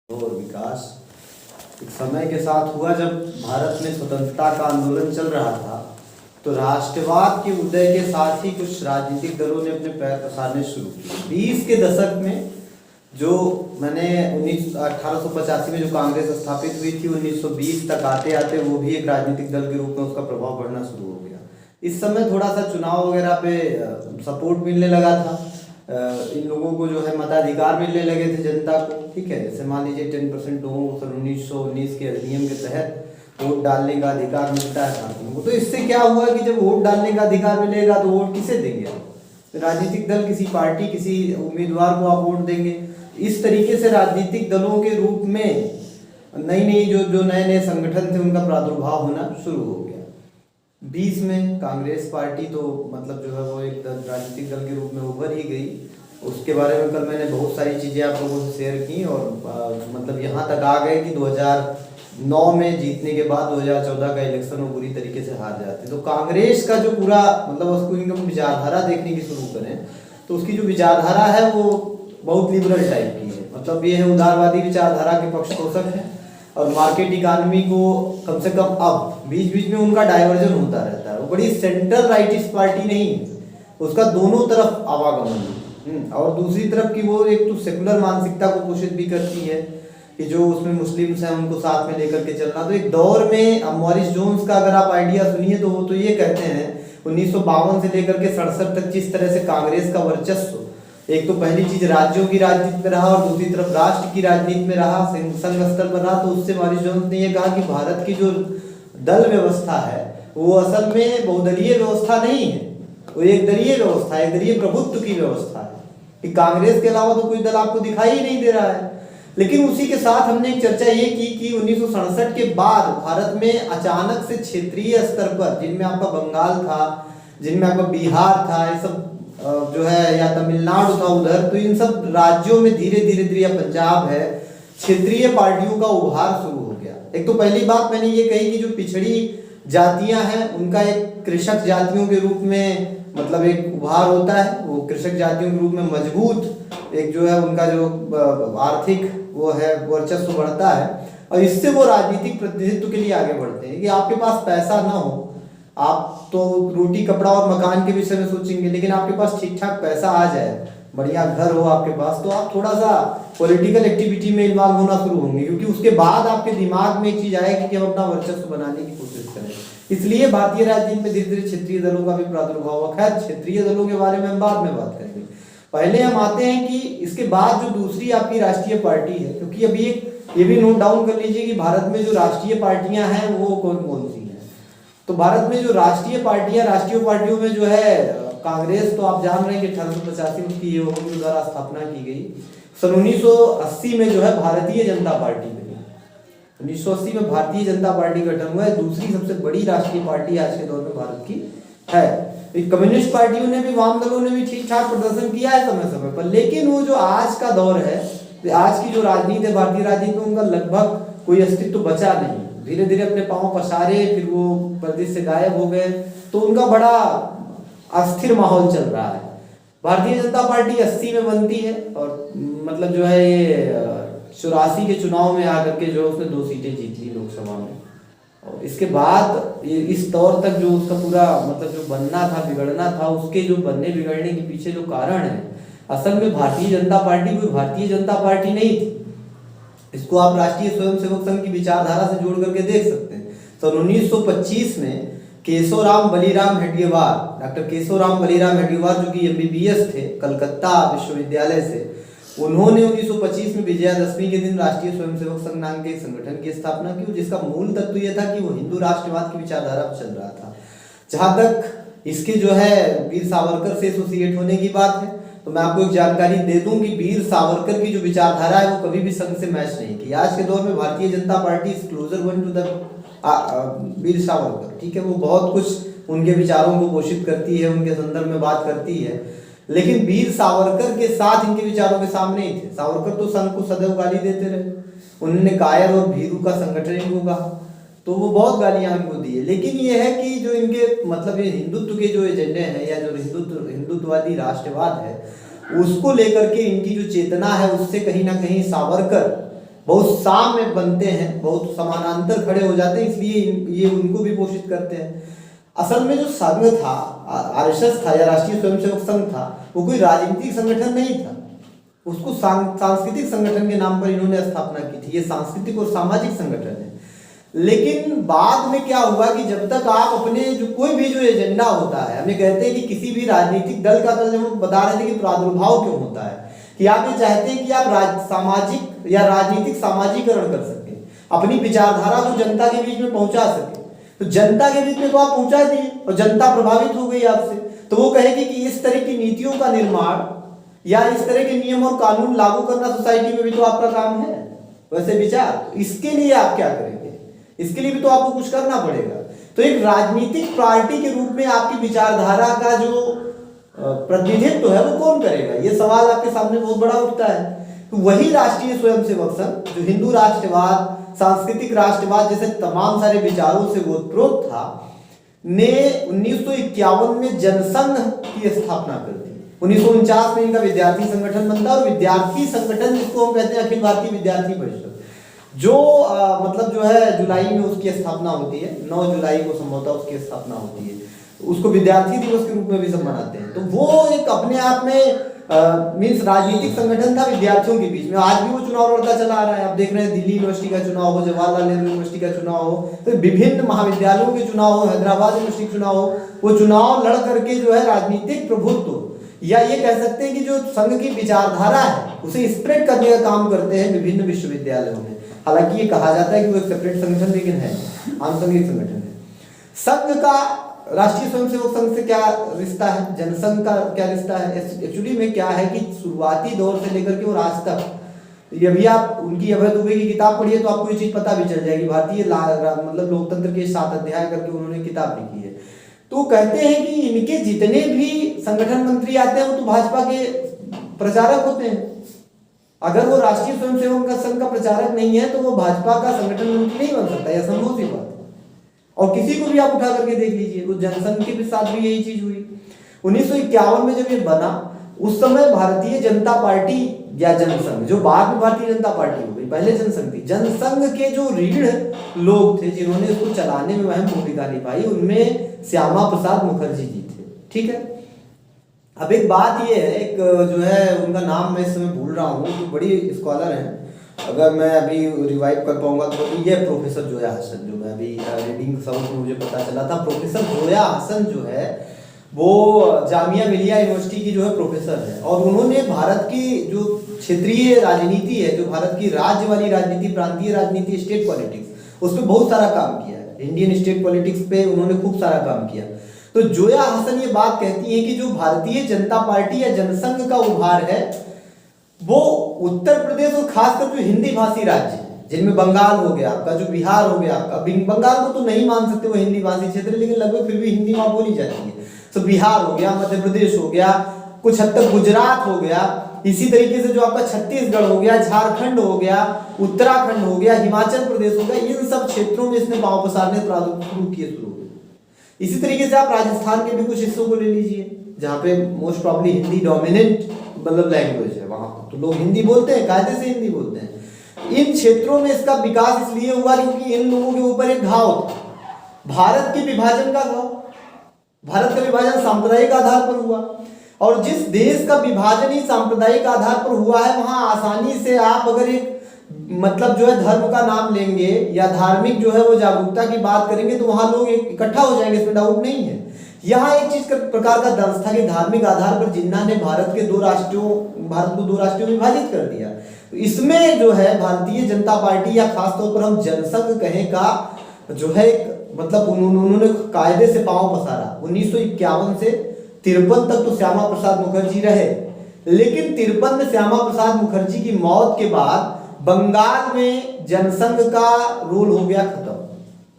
और विकास एक समय के साथ हुआ जब भारत में स्वतंत्रता का आंदोलन चल रहा था, तो राष्ट्रवाद के उदय के साथ ही कुछ राजनीतिक दलों ने अपने पैर पसारने शुरू किए। 20 के दशक में जो मैंने 1885 में जो कांग्रेस स्थापित हुई थी, 1920 तक आते आते वो भी एक राजनीतिक दल के रूप में उसका प्रभाव बढ़ना शुरू हो गया। इस समय थोड़ा सा चुनाव वगैरह पे सपोर्ट मिलने लगा था, इन लोगों को जो है मताधिकार मिलने लगे थे जनता को। ठीक है, जैसे मान लीजिए 10% लोगों को 1919 के अधिनियम के तहत वोट डालने का अधिकार मिलता है भारतीयों को। तो इससे क्या हुआ कि जब वोट डालने का अधिकार मिलेगा तो वोट किसे देंगे आप? तो राजनीतिक दल, किसी पार्टी, किसी उम्मीदवार को आप वोट देंगे। इस तरीके से राजनीतिक दलों के रूप में नई जो नए नए संगठन थे उनका प्रादुर्भाव होना शुरू हो गया। 20 में कांग्रेस पार्टी तो मतलब जो है वो एक राजनीतिक दल के रूप में उभर ही गई। उसके बारे में कल मैंने बहुत सारी चीज़ें आप लोगों से शेयर की और मतलब यहाँ तक आ गए कि 2009 में जीतने के बाद 2014 का इलेक्शन वो बुरी तरीके से हार जाते। तो कांग्रेस का जो पूरा मतलब उसको इनका विचारधारा देखने की शुरू करें तो उसकी जो विचारधारा है वो बहुत लिबरल टाइप की है। मतलब ये है, उदारवादी विचारधारा के पक्षपोषक है और मार्केट इकानमी को कम से कम अब बीच बीच में उनका डाइवर्जन होता रहता है। वो बड़ी सेंट्रल राइटिस्ट पार्टी नहीं है, उसका दोनों तरफ आवागमन है। और दूसरी तरफ की वो एक तो सेकुलर मानसिकता को पोषित भी करती है कि जो उसमें मुस्लिम्स हैं उनको साथ में लेकर के चलना। तो एक दौर में मॉरिस जोन्स का अगर आप आइडिया सुनिए तो वो तो ये कहते हैं 1952 से लेकर के 67 तक जिस तरह से कांग्रेस का वर्चस्व, एक तो पहली चीज राज्यों की राजनीति में रहा और दूसरी तरफ राष्ट्र की राजनीति में रहा, संघ स्तर पर रहा। तो उससे मॉरिस जोन्स ने ये कहा कि भारत की जो दल व्यवस्था है वो असल में बहुदलीय व्यवस्था नहीं है, वो एक दलीय व्यवस्था है, एक दलीय प्रभुत्व की व्यवस्था है कि कांग्रेस के अलावा तो कोई दल आपको दिखाई ही नहीं दे रहा है। लेकिन उसी के साथ हमने एक चर्चा ये की कि 1967 के बाद भारत में अचानक से क्षेत्रीय स्तर पर, जिनमें आपका बंगाल था, जिनमें आपका बिहार था, ये सब जो है, या तमिलनाडु था उधर, तो इन सब राज्यों में धीरे धीरे या पंजाब है, क्षेत्रीय पार्टियों का उभार शुरू हो गया। एक तो पहली बात मैंने ये कही कि जो पिछड़ी जातियां हैं उनका एक कृषक जातियों के रूप में मतलब एक उभार होता है। वो कृषक जातियों के रूप में मजबूत एक जो है उनका जो आर्थिक वो है वर्चस्व बढ़ता है और इससे वो राजनीतिक प्रतिनिधित्व के लिए आगे बढ़ते हैं कि आपके पास पैसा ना हो, आप तो रोटी कपड़ा और मकान के विषय में सोचेंगे, लेकिन आपके पास ठीक ठाक पैसा आ जाए, बढ़िया घर हो आपके पास, तो आप थोड़ा सा पॉलिटिकल एक्टिविटी में इन्वॉल्व होना शुरू होंगे, क्योंकि उसके बाद आपके दिमाग में एक चीज आएगी कि हम अपना वर्चस्व बनाने की कोशिश करें। इसलिए भारतीय राजनीति में धीरे धीरे क्षेत्रीय दलों का भी प्रादुर्भाव हुआ। खैर, क्षेत्रीय दलों के बारे में हम बाद में बात करेंगे। पहले हम आते हैं कि इसके बाद जो दूसरी आपकी राष्ट्रीय पार्टी है, क्योंकि अभी एक ये भी नोट डाउन कर लीजिए कि भारत में जो राष्ट्रीय पार्टियां हैं वो कौन कौन सी हैं। तो भारत में जो राष्ट्रीय पार्टियों में जो है कांग्रेस, तो आप जान रहे हैं कि 1885 में उसकी के द्वारा स्थापना की गई। सन 1980 में जो है भारतीय जनता पार्टी बनी। 1980 में भारतीय जनता पार्टी गठन हुआ है, दूसरी सबसे बड़ी राष्ट्रीय पार्टी आज के दौर में भारत की है। कम्युनिस्ट पार्टियों ने भी, वाम दलों ने भी ठीक ठाक प्रदर्शन किया है समय समय पर, लेकिन वो जो आज का दौर है, आज की जो राजनीति है भारतीय राजनीति में, उनका लगभग कोई अस्तित्व बचा नहीं। धीरे धीरे अपने पांव पसारे, फिर वो परदेश से गायब हो गए, तो उनका बड़ा अस्थिर माहौल चल रहा है। भारतीय जनता पार्टी 80 में बनती है और मतलब जो है ये 84 के चुनाव में आकर के जो उसने 2 सीटें जीत ली लोकसभा में। और इसके बाद इस दौर तक जो उसका पूरा मतलब जो बनना था, बिगड़ना था, उसके जो बनने बिगड़ने के पीछे जो कारण है, असल में भारतीय जनता पार्टी कोई भारतीय जनता पार्टी नहीं थी। इसको आप राष्ट्रीय स्वयंसेवक संघ की विचारधारा से जोड़ करके देख सकते हैं। सन 1925 में केशवराम बलीराम हेडगेवार, डॉक्टर केशवराम बलीराम हेडगेवार, जो कि MBBS थे कलकत्ता विश्वविद्यालय से, उन्होंने 1925 में विजयादशमी के दिन राष्ट्रीय स्वयंसेवक संघ नाम के एक संगठन की स्थापना की, जिसका मूल तत्व यह था कि वो हिंदू राष्ट्रवाद की विचारधारा पर चल रहा था। जहां तक इसके जो है वीर सावरकर से एसोसिएट होने की बात है, तो मैं आपको एक जानकारी दे दूं कि वीर सावरकर की जो विचारधारा है वो कभी भी संघ से मैच नहीं की। आज के दौर में Bharatiya Janata Party is closer one to the Veer Savarkar. ठीक है, वो बहुत कुछ उनके विचारों को पोषित करती है, उनके संदर्भ में बात करती है, लेकिन वीर सावरकर के साथ इनके विचारों के सामने ही थे। सावरकर तो संघ को सदैव गाली देते रहे, उन्होंने कायर और भीरू का संगठन इनको कहा, तो वो बहुत गालियां इनको दी है। लेकिन ये है कि जो इनके मतलब ये हिंदुत्व के जो एजेंडे हैं या जो हिंदुत्ववादी राष्ट्रवाद है, उसको लेकर के इनकी जो चेतना है उससे कहीं ना कहीं सावरकर बहुत साम्य बनते हैं, बहुत समानांतर खड़े हो जाते हैं, इसलिए ये उनको भी पोषित करते हैं। असल में जो संघ था, आरएसएस था या राष्ट्रीय स्वयंसेवक संघ था, वो कोई राजनीतिक संगठन नहीं था। उसको सांस्कृतिक संगठन के नाम पर इन्होंने स्थापना की थी। ये सांस्कृतिक और सामाजिक संगठन है। लेकिन बाद में क्या हुआ कि जब तक आप अपने जो कोई भी जो एजेंडा होता है, हमें कहते हैं कि किसी भी राजनीतिक दल का, जब हम बता रहे थे कि प्रादुर्भाव क्यों होता है, कि आप ये चाहते हैं कि आप सामाजिक या राजनीतिक सामाजिकरण कर सके, अपनी विचारधारा को जनता के बीच में पहुंचा सके। तो जनता के बीच में तो आप पहुंचा दिए और जनता प्रभावित हो गई आपसे, तो वो कहेगी कि इस तरह की नीतियों का निर्माण या इस तरह के नियम और कानून लागू करना सोसाइटी में भी तो आपका काम है, वैसे विचार। इसके लिए आप क्या करेंगे? इसके लिए भी तो आपको कुछ करना पड़ेगा। तो एक राजनीतिक पार्टी के रूप में आपकी विचारधारा का जो प्रतिनिधित्व है वो कौन करेगा? ये सवाल आपके सामने बहुत बड़ा उठता है। तो वही राष्ट्रीय स्वयंसेवक संघ जो हिंदू राष्ट्रवाद, सांस्कृतिक राष्ट्रवाद जैसे तमाम सारे विचारों से ओतप्रोत था, ने 1951 में जनसंघ की स्थापना कर दी। 1949 में इनका विद्यार्थी संगठन बनता है और विद्यार्थी संगठन जिसको हम कहते हैं अखिल भारतीय विद्यार्थी परिषद, जो मतलब जो है जुलाई में उसकी स्थापना होती है, 9 जुलाई को संभवतः उसकी स्थापना होती है। उसको विद्यार्थी दिवस के रूप में भी सब मनाते हैं। तो वो एक अपने आप में मीन्स राजनीतिक संगठन था विद्यार्थियों के बीच में। आज भी वो चुनाव लड़ता चला आ रहा है। आप देख रहे हैं दिल्ली यूनिवर्सिटी का चुनाव हो, जवाहरलाल नेहरू यूनिवर्सिटी का चुनाव हो, तो विभिन्न महाविद्यालयों के चुनाव हो, हैदराबाद यूनिवर्सिटी के चुनाव हो, वो चुनाव लड़ करके जो है राजनीतिक प्रभुत्व या ये कह सकते हैं कि जो संघ की विचारधारा है उसे स्प्रेड करने का काम करते हैं विभिन्न विश्वविद्यालयों में। हालांकि ये कहा जाता है कि वो एक सेपरेट संगठन, लेकिन है आनुषंगिक संगठन है। संघ का राष्ट्रीय स्वयंसेवक संघ से क्या रिश्ता है, जनसंघ का क्या रिश्ता है? एक्चुअली में क्या है कि शुरुआती दौर से लेकर के और आज तक, यदि आप उनकी अभय दुबे की किताब पढ़िए तो आपको ये चीज पता भी चल जाएगी। भारतीय मतलब लोकतंत्र के 7 अध्याय करके उन्होंने किताब लिखी है। तो कहते हैं कि इनके जितने भी संगठन मंत्री आते हैं वो तो भाजपा के प्रचारक होते हैं। अगर वो राष्ट्रीय स्वयंसेवक संघ का प्रचारक नहीं है तो वो भाजपा का संगठन मंत्री नहीं बन सकता, यह संभव सी बात है। और किसी को भी आप उठा करके देख लीजिए, उस जनसंघ के साथ भी यही चीज हुई। 1951 में जब ये बना उस समय भारतीय जनता पार्टी या जनसंघ, जो बाद में भारतीय जनता पार्टी हो गई, पहले जनसंघ थी, जनसंघ के जो रीढ़ लोग थे जिन्होंने इसको चलाने में अहम भूमिका निभाई, उनमें श्यामा प्रसाद मुखर्जी जी थे। ठीक है। अब एक बात ये है, एक जो है उनका नाम मैं इस समय भूल रहा हूँ, तो बड़ी स्कॉलर हैं, अगर मैं अभी रिवाइव कर पाऊंगा तो ये प्रोफेसर जोया हसन, जो मैं अभी रीडिंग साउथ में मुझे पता चला था, प्रोफेसर जोया हसन जो है वो जामिया मिलिया यूनिवर्सिटी की जो है प्रोफेसर है। और उन्होंने भारत की जो क्षेत्रीय राजनीति है, जो भारत की राज्य वाली राजनीति, प्रांतीय राजनीति, स्टेट पॉलिटिक्स, उस पर बहुत सारा काम किया है। इंडियन स्टेट पॉलिटिक्स पे उन्होंने खूब सारा काम किया। तो जोया हसन ये बात कहती है कि जो भारतीय जनता पार्टी या जनसंघ का उभार है वो उत्तर प्रदेश और खासकर जो हिंदी भाषी राज्य हैं, जिनमें बंगाल हो गया आपका, जो बिहार हो गया आपका, बंगाल को तो नहीं मान सकते वो हिंदी भाषी क्षेत्र, लेकिन लगभग फिर भी हिंदी वहां बोली जाती है। तो बिहार हो गया, मध्य प्रदेश हो गया, कुछ हद तक गुजरात हो गया, इसी तरीके से जो आपका छत्तीसगढ़ हो गया, झारखंड हो गया, उत्तराखंड हो गया, हिमाचल प्रदेश हो गया, इन सब क्षेत्रों में इसने पांव पसारने शुरू किए। इसी तरीके से आप राजस्थान के भी कुछ हिस्सों को ले लीजिए जहाँ पे मोस्ट प्रॉब्ली हिंदी डोमिनेंट मतलब लैंग्वेज है, वहां तो लोग हिंदी बोलते हैं, कायदे से हिंदी बोलते हैं। इन क्षेत्रों में इसका विकास इसलिए हुआ क्योंकि इन लोगों के ऊपर एक घाव था, भारत के विभाजन का घाव। भारत का विभाजन सांप्रदायिक आधार पर हुआ, और जिस देश का विभाजन ही सांप्रदायिक आधार पर हुआ है वहां आसानी से आप अगर एक मतलब जो है धर्म का नाम लेंगे या धार्मिक जो है वो जागरूकता की बात करेंगे तो वहां लोग इकट्ठा हो जाएंगे, इसमें डाउट नहीं है। यहाँ एक चीज का प्रकार का दंश था कि धार्मिक आधार पर जिन्ना ने भारत को 2 राष्ट्रों में विभाजित कर दिया। तो इसमें जो है भारतीय जनता पार्टी या खासतौर पर हम जनसंघ कहें का जो है मतलब उन्होंने कायदे से पांव पसारा। 1951 से 53 तक तो श्यामा प्रसाद मुखर्जी रहे, लेकिन 53 में श्यामा प्रसाद मुखर्जी की मौत के बाद बंगाल में जनसंघ का रोल हो गया खत्म,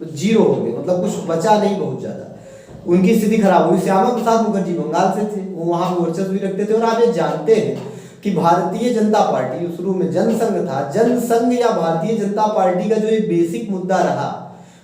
तो 0 हो गया, मतलब कुछ बचा नहीं, बहुत ज्यादा उनकी स्थिति खराब हुई। श्यामा प्रसाद मुखर्जी बंगाल से थे, वो वहां वर्चस्व भी रखते थे। और आप ये जानते हैं कि भारतीय जनता पार्टी शुरू में जनसंघ था, जनसंघ या भारतीय जनता पार्टी का जो एक बेसिक मुद्दा रहा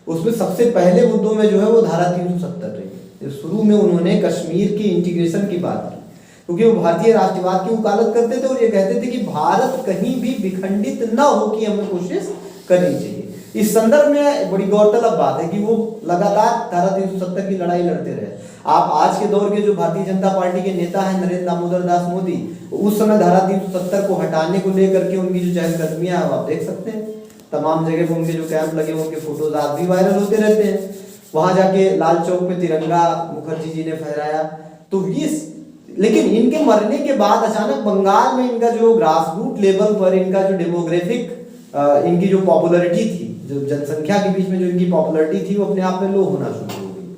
उसमें सबसे पहले मुद्दों में जो है वो धारा 370 रही। शुरू में उन्होंने कश्मीर की इंटीग्रेशन की बात की, क्योंकि वो भारतीय राष्ट्रवाद की वकालत करते थे और ये कहते थे कि भारत कहीं भी विखंडित न हो की हमें कोशिश करनी चाहिए। इस संदर्भ में बड़ी गौरतलब बात है कि वो लगातार धारा 370 की लड़ाई लड़ते रहे। आप आज के दौर के जो भारतीय जनता पार्टी के नेता हैं नरेंद्र दामोदर दास मोदी, उस समय धारा 370 को हटाने को लेकर के उनकी जो चहलकदमियां आप देख सकते हैं। तमाम जगह पर उनके जो कैंप लगे उनके फोटोज आज भी वायरल होते रहते हैं। वहां जाके लाल चौक पे तिरंगा मुखर्जी जी ने फहराया। तो ये लेकिन इनके मरने के बाद अचानक बंगाल में इनका जो ग्रास रूट लेवल पर इनका जो डेमोग्राफिक इनकी जो पॉपुलैरिटी थी, जो जनसंख्या के बीच में जो इनकी पॉपुलैरिटी थी, वो अपने आप में लो होना शुरू हो गई।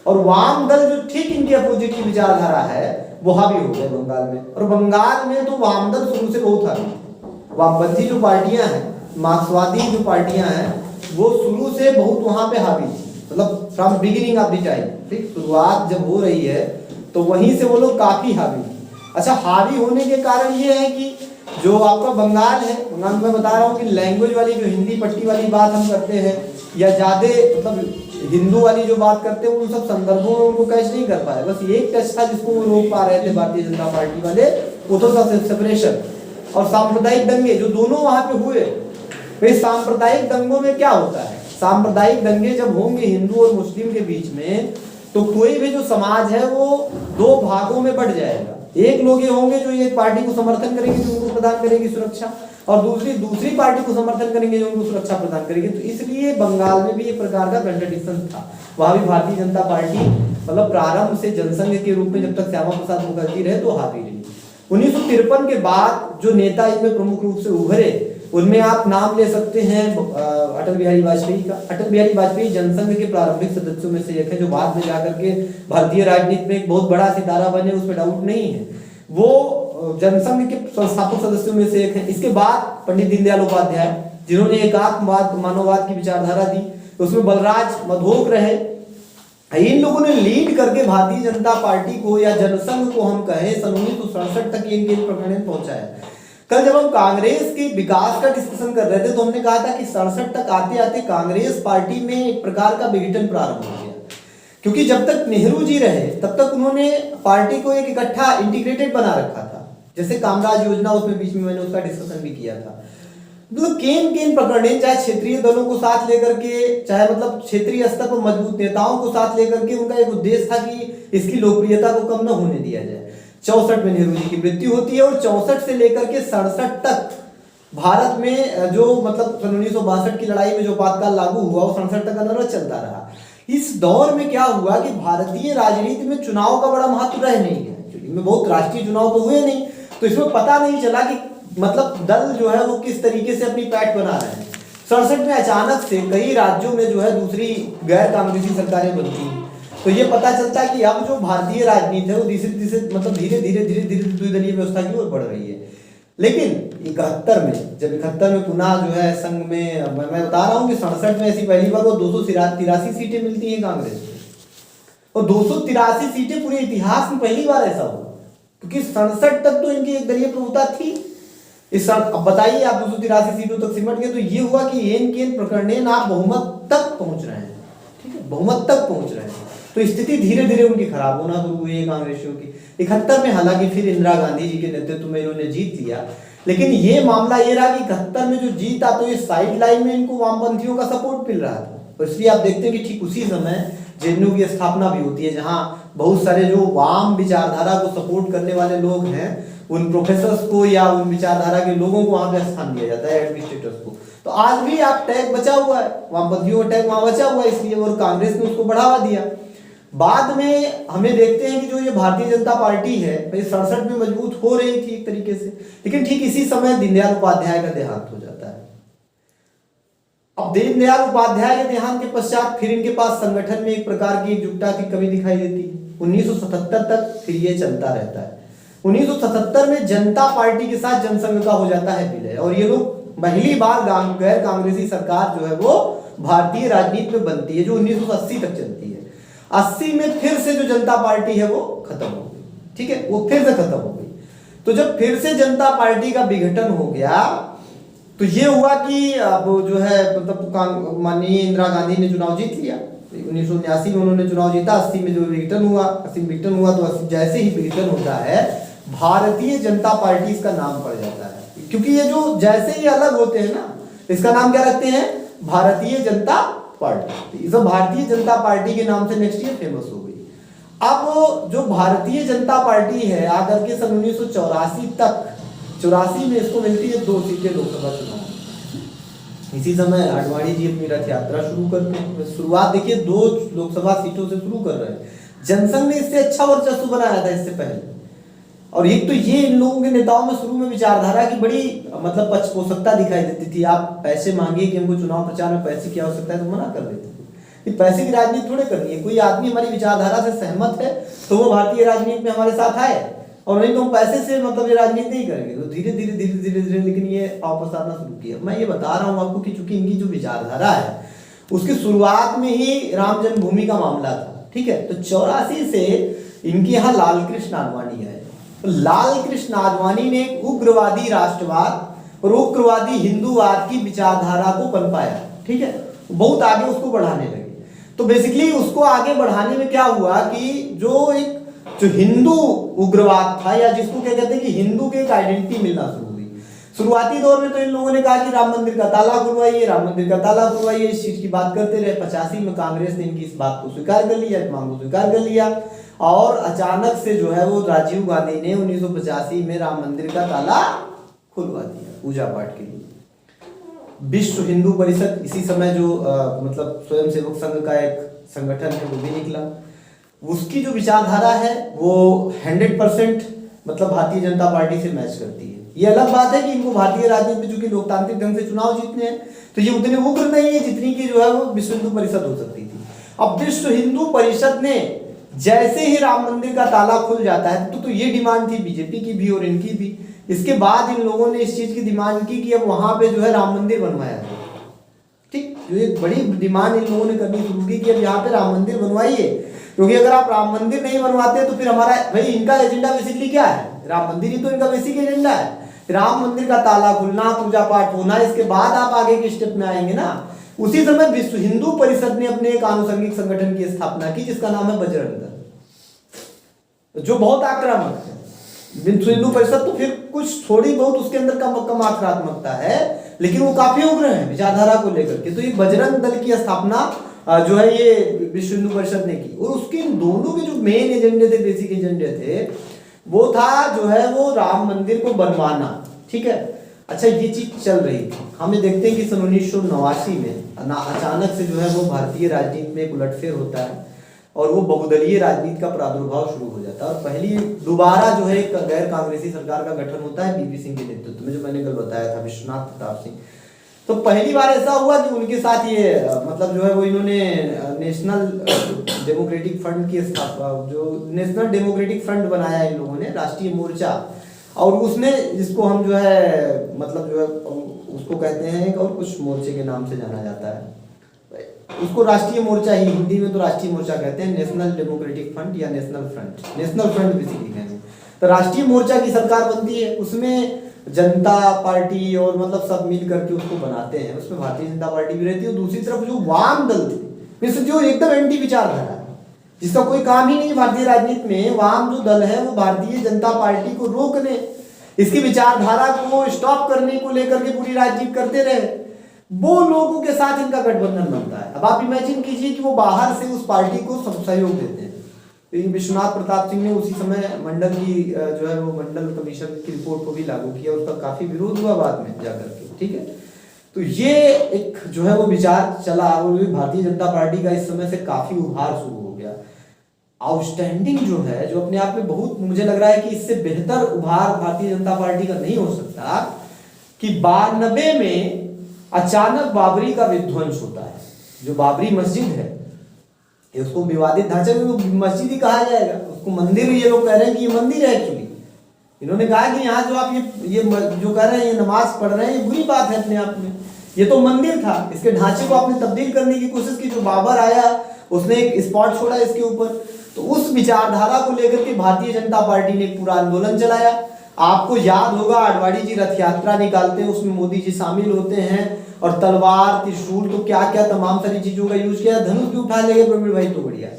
और वाम दल जो ठीक इनके अपोजिट की विचारधारा है वो हावी हो गए बंगाल में। और बंगाल में तो वाम दल शुरू से बहुत हावी थे। वामपंथी जो पार्टियां हैं, मार्क्सवादी जो पार्टियां हैं, वो शुरू से बहुत वहां पे हावी थी, मतलब from beginning of the time. ठीक, शुरुआत जब हो रही है तो वहीं से वो लोग काफी हावी थे। अच्छा, हावी होने के कारण ये है कि जो आपका बंगाल है, बंगाल में बता रहा हूँ कि लैंग्वेज वाली जो हिंदी पट्टी वाली बात हम करते हैं या ज्यादा मतलब हिंदू वाली जो बात करते हैं, उन सब संदर्भों में उनको कैच नहीं कर पाए। बस एक टच था जिसको वो रोक पा रहे थे भारतीय जनता पार्टी वाले, वो तो सेपरेशन और सांप्रदायिक दंगे जो दोनों वहां पे हुए। भाई सांप्रदायिक दंगों में क्या होता है, सांप्रदायिक दंगे जब होंगे हिंदू और मुस्लिम के बीच में, तो कोई भी जो समाज है वो दो भागों में बढ़ जाएगा। एक लोग ये होंगे जो एक पार्टी को समर्थन करेंगे जो उनको प्रदान करेगी सुरक्षा, और दूसरी पार्टी को समर्थन करेंगे जो उनको सुरक्षा प्रदान करेगी। तो इसलिए बंगाल में भी एक प्रकार का कंट्रडिक्शन था। वहां भी भारतीय जनता पार्टी मतलब प्रारंभ से जनसंघ के रूप में जब तक श्यामा प्रसाद मुखर्जी रहे तो हावी रही। 1953 के बाद जो नेता इनमें प्रमुख रूप से उभरे, उनमें आप नाम ले सकते हैं अटल बिहारी वाजपेयी का। अटल बिहारी वाजपेयी जनसंघ के प्रारंभिक सदस्यों में से एक है, जो बाद में जाकर के भारतीय राजनीति में एक बहुत बड़ा सितारा बने, उसमें डाउट नहीं है। वो जनसंघ के संस्थापक सदस्यों में से एक है। इसके बाद पंडित दीनदयाल उपाध्याय, जिन्होंने एकात्मवाद मानववाद की विचारधारा दी, उसमें बलराज मधोक रहे। इन लोगों ने लीड करके भारतीय जनता पार्टी को या जनसंघ को हम कहें सन 1967 तक इनके प्रकरण पहुंचाया। कल जब हम कांग्रेस के विकास का डिस्कशन कर रहे थे तो हमने कहा था कि 67 तक आते आते कांग्रेस पार्टी में एक प्रकार का विघटन प्रारंभ हो गया, क्योंकि जब तक नेहरू जी रहे तब तक उन्होंने पार्टी को एक इकट्ठा इंटीग्रेटेड बना रखा था। जैसे कामराज योजना, उसमें बीच में मैंने उसका डिस्कशन भी किया था। मतलब केन प्रकरण, चाहे क्षेत्रीय दलों को साथ लेकर के, चाहे मतलब क्षेत्रीय स्तर पर मजबूत नेताओं को साथ लेकर के, उनका एक उद्देश्य था कि इसकी लोकप्रियता को कम न होने दिया जाए। 64 में नेहरू जी की मृत्यु होती है और 64 से लेकर के 67 तक भारत में जो मतलब सन 1962 की लड़ाई में जो आपातकाल लागू हुआ वो 67 तक अनवरत चलता रहा। इस दौर में क्या हुआ कि भारतीय राजनीति में चुनाव का बड़ा महत्व रह नहीं है। एक्चुअली में बहुत राष्ट्रीय चुनाव तो हुए नहीं, तो इसमें पता नहीं चला कि मतलब दल जो है वो किस तरीके से अपनी पैठ बना रहे हैं। 67 में अचानक से कई राज्यों में जो है दूसरी गैर कांग्रेसी सरकारें बनती हैं, तो ये पता चलता है कि अब जो भारतीय राजनीति है वो धीरे धीरे द्विदलीय व्यवस्था की ओर बढ़ रही है। लेकिन 71 में जब 71 में पुनः जो है संघ में, मैं बता रहा हूँ कि 67 में ऐसी पहली बार वो 283 सीटें मिलती हैं कांग्रेस को, और 283 सीटें पूरे इतिहास में पहली बार ऐसा हुआ, क्योंकि 67 तक तो इनकी एक दलीय प्रभुता थी। अब बताइए आप 283 सीटों तक सिमट गए, तो ये हुआ कि एन प्रकरण आप बहुमत तक पहुंच रहे हैं। ठीक है, बहुमत तक पहुंच रहे हैं, तो स्थिति धीरे धीरे उनकी खराब होना शुरू हुई है कांग्रेसियों की। 71 में हालांकि फिर इंदिरा गांधी जी के नेतृत्व में इन्होंने जीत लिया, लेकिन ये मामला ये रहा कि 71 में जो जीता तो ये साइड लाइन में इनको वामपंथियों का सपोर्ट मिल रहा था। तो इसलिए आप देखते हैं कि ठीक उसी समय जेएनयू की स्थापना भी होती है, जहाँ बहुत सारे जो वाम विचारधारा को सपोर्ट करने वाले लोग हैं उन प्रोफेसर्स को या उन विचारधारा के लोगों को वहां पे स्थान दिया जाता है, एडमिनिस्ट्रेटर्स को। तो आज भी आप टैग बचा हुआ है, वामपंथियों का टैग वहां बचा हुआ है, इसलिए और कांग्रेस ने उसको बढ़ावा दिया। बाद में हमें देखते हैं कि जो ये भारतीय जनता पार्टी है 67 में मजबूत हो रही थी एक तरीके से, लेकिन ठीक इसी समय दीनदयाल उपाध्याय का देहांत हो जाता है। अब दीनदयाल उपाध्याय के देहांत के पश्चात फिर इनके पास संगठन में एक प्रकार की एकजुटता की कमी दिखाई देती है। 1977 तक फिर ये चलता रहता है। 1977 में जनता पार्टी के साथ जनसंघ का हो जाता है विलय, और ये लोग पहली बार गैर कांग्रेसी सरकार जो है वो भारतीय राजनीति में बनती है, जो 1980 तक चलती है। 80 में फिर से जो जनता पार्टी है वो खत्म हो गई। ठीक है, वो फिर से खत्म हो गई। तो जब फिर से जनता पार्टी का विघटन हो गया तो ये हुआ कि अब जो है मतलब माननीय इंदिरा गांधी ने चुनाव जीत लिया। 1979 में उन्होंने चुनाव जीता, 80 में जो विघटन हुआ, 80 में विघटन हुआ, तो जैसे ही विघटन होता है भारतीय जनता पार्टी इसका नाम पड़ जाता है, क्योंकि ये जो जैसे ही अलग होते हैं ना, इसका नाम क्या रखते हैं, भारतीय जनता पार्टी। इस भारतीय जनता पार्टी के नाम से नेक्स्ट ईयर फेमस हो गई। अब जो भारतीय जनता पार्टी है आकर के सन 1984 तक, 84 में इसको मिलती है 2 सीटें लोकसभा चुनाव। इसी समय आडवाणी जी अपनी रथ यात्रा शुरू करते हैं। शुरुआत देखिए 2 लोकसभा सीटों से शुरू कर रहे हैं। जनसंघ ने इससे अच्छा वर्चस्व बनाया था इससे पहले। और एक तो ये इन लोगों के नेताओं में शुरू में विचारधारा की बड़ी मतलब पचपोषकता दिखाई देती थी। आप पैसे मांगिए कि हमको चुनाव प्रचार में पैसे की आवश्यकता है तो मना कर देते थे। पैसे की राजनीति थोड़े करनी है। कोई आदमी हमारी विचारधारा से सहमत है तो वो भारतीय राजनीति में हमारे साथ आए, और नहीं तो हम पैसे से मतलब ये राजनीति नहीं करेंगे। तो धीरे धीरे धीरे धीरे धीरे लेकिन ये वापस आना शुरू किया। मैं ये बता रहा हूँ आपको कि चूंकि इनकी जो विचारधारा है उसकी शुरुआत में ही राम जन्मभूमि का मामला था, ठीक है। तो 84 से इनके यहाँ लाल कृष्ण आडवाणी है। तो लाल कृष्ण आडवाणी ने एक उग्रवादी राष्ट्रवाद और उग्रवादी हिंदूवाद की विचारधारा को पनपाया, ठीक है। बहुत आगे उसको बढ़ाने लगे। तो बेसिकली उसको आगे बढ़ाने में क्या हुआ कि जो हिंदू उग्रवाद था, या जिसको क्या कहते हैं कि हिंदू के एक आइडेंटिटी मिलना शुरू हुई। शुरुआती दौर में तो इन लोगों ने कहा कि राम मंदिर का ताला खुलवाइए, राम मंदिर का ताला खुलवाइए, इस चीज की बात करते रहे। 85 में कांग्रेस ने इनकी इस बात को स्वीकार कर लिया, इस मांग को स्वीकार कर लिया, और अचानक से जो है वो राजीव गांधी ने 1985 में राम मंदिर का ताला खुलवा दिया पूजा पाठ के लिए। विश्व हिंदू परिषद इसी समय जो मतलब स्वयं सेवक संघ का एक संगठन है वो भी निकला। उसकी जो विचारधारा है वो 100% मतलब भारतीय जनता पार्टी से मैच करती है। ये अलग बात है कि इनको भारतीय राजनीति में चूंकि लोकतांत्रिक ढंग से चुनाव जीतने हैं तो ये उतने उग्र नहीं है जितनी की जो है वो विश्व हिंदू परिषद हो सकती थी। अब विश्व हिंदू परिषद ने जैसे ही राम मंदिर का ताला खुल जाता है तो ये डिमांड थी बीजेपी की भी और इनकी भी। इसके बाद इन लोगों ने इस चीज की डिमांड की कि अब वहां पे जो है राम मंदिर बनवाया जाए, ठीक। जो एक बड़ी डिमांड इन लोगों ने करनी शुरू की कि अब यहाँ पे राम मंदिर बनवाइए, क्योंकि अगर आप राम मंदिर नहीं बनवाते तो फिर हमारा भाई इनका एजेंडा बेसिकली क्या है, राम मंदिर ही तो इनका बेसिक एजेंडा है। राम मंदिर का ताला खुलना, पूजा पाठ होना, इसके बाद आप आगे के स्टेप में आएंगे ना। उसी समय विश्व हिंदू परिषद ने अपने एक आनुषंगिक संगठन की स्थापना की जिसका नाम है बजरंग दल, जो बहुत आक्रामक है। विश्व हिंदू परिषद तो फिर कुछ थोड़ी बहुत उसके अंदर कम आक्रामकता है, लेकिन वो काफी उग्र है विचारधारा को लेकर के। तो ये बजरंग दल की स्थापना जो है ये विश्व हिंदू परिषद ने की, और उसके दोनों के जो मेन एजेंडे थे, बेसिक एजेंडे थे, वो था जो है वो राम मंदिर को बनवाना, ठीक है। अच्छा, ये चीज चल रही थी। हमें देखते हैं कि सन 1989 में अचानक से जो है वो भारतीय राजनीति में एक उलटफेर होता है और वो बहुदलीय राजनीति का प्रादुर्भाव शुरू हो जाता है, और पहली दोबारा जो है एक गैर कांग्रेसी सरकार का गठन होता है बीपी सिंह के नेतृत्व में, जो मैंने कल बताया था, विश्वनाथ प्रताप सिंह। तो पहली बार ऐसा हुआ कि उनके साथ ये मतलब जो है वो इन्होंने नेशनल डेमोक्रेटिक फ्रंट की स्थापना, जो नेशनल डेमोक्रेटिक फ्रंट बनाया इन लोगों ने, राष्ट्रीय मोर्चा, और उसने जिसको हम जो है मतलब जो है उसको कहते हैं और कुछ मोर्चे के नाम से जाना जाता है, उसको राष्ट्रीय मोर्चा ही, हिंदी में तो राष्ट्रीय मोर्चा कहते हैं, नेशनल डेमोक्रेटिक फ्रंट या national front, national front basically कहते हैं। तो राष्ट्रीय मोर्चा की सरकार बनती है, उसमें जनता पार्टी और मतलब सब मिल करके उसको बनाते हैं, उसमें भारतीय जनता पार्टी भी रहती है। और दूसरी तरफ जो वाम दल थे, जो एकदम एंटी विचारधारा, जिसका कोई काम ही नहीं भारतीय राजनीति में, वाम जो दल है वो भारतीय जनता पार्टी को रोकने, इसकी विचारधारा को स्टॉप करने को लेकर के पूरी राजनीति करते रहे, वो लोगों के साथ इनका गठबंधन बनता है। अब आप इमेजिन कीजिए कि वो बाहर से उस पार्टी को सहयोग देते हैं। तो विश्वनाथ प्रताप सिंह ने उसी समय मंडल की जो है वो मंडल कमीशन की रिपोर्ट को भी लागू किया, उसका काफी विरोध हुआ बाद में जाकर के, ठीक है। तो ये एक जो है वो विचार चला, और भारतीय जनता पार्टी का इस समय से काफी उभार शुरू हो गया। आउटस्टैंडिंग जो है, जो अपने आप में बहुत, मुझे लग रहा है कि इससे बेहतर उभार भारतीय जनता पार्टी का नहीं हो सकता, कि 92 में अचानक बाबरी का विध्वंस होता है। जो बाबरी मस्जिद है, उसको विवादित ढांचे में मस्जिद ही कहा जाएगा, उसको मंदिर, ये लोग कह रहे हैं कि ये मंदिर है एक्चुअली। इन्होंने कहा कि यहाँ जो आप ये जो कह रहे हैं ये नमाज पढ़ रहे हैं, ये बुरी बात है अपने आप में, ये तो मंदिर था। इसके ढांचे को आपने तब्दील करने की कोशिश की, जो बाबर आया उसने एक स्पॉट छोड़ा इसके ऊपर। तो उस विचारधारा को लेकर के भारतीय जनता पार्टी ने एक पूरा आंदोलन चलाया। आपको याद होगा आडवाणी जी रथ यात्रा निकालते हैं, उसमें मोदी जी शामिल होते हैं, और तलवार, त्रिशूल, तो क्या क्या तमाम सारी चीजों का यूज किया। धनुष भी उठा लेंगे प्रवीण भाई तो बढ़िया,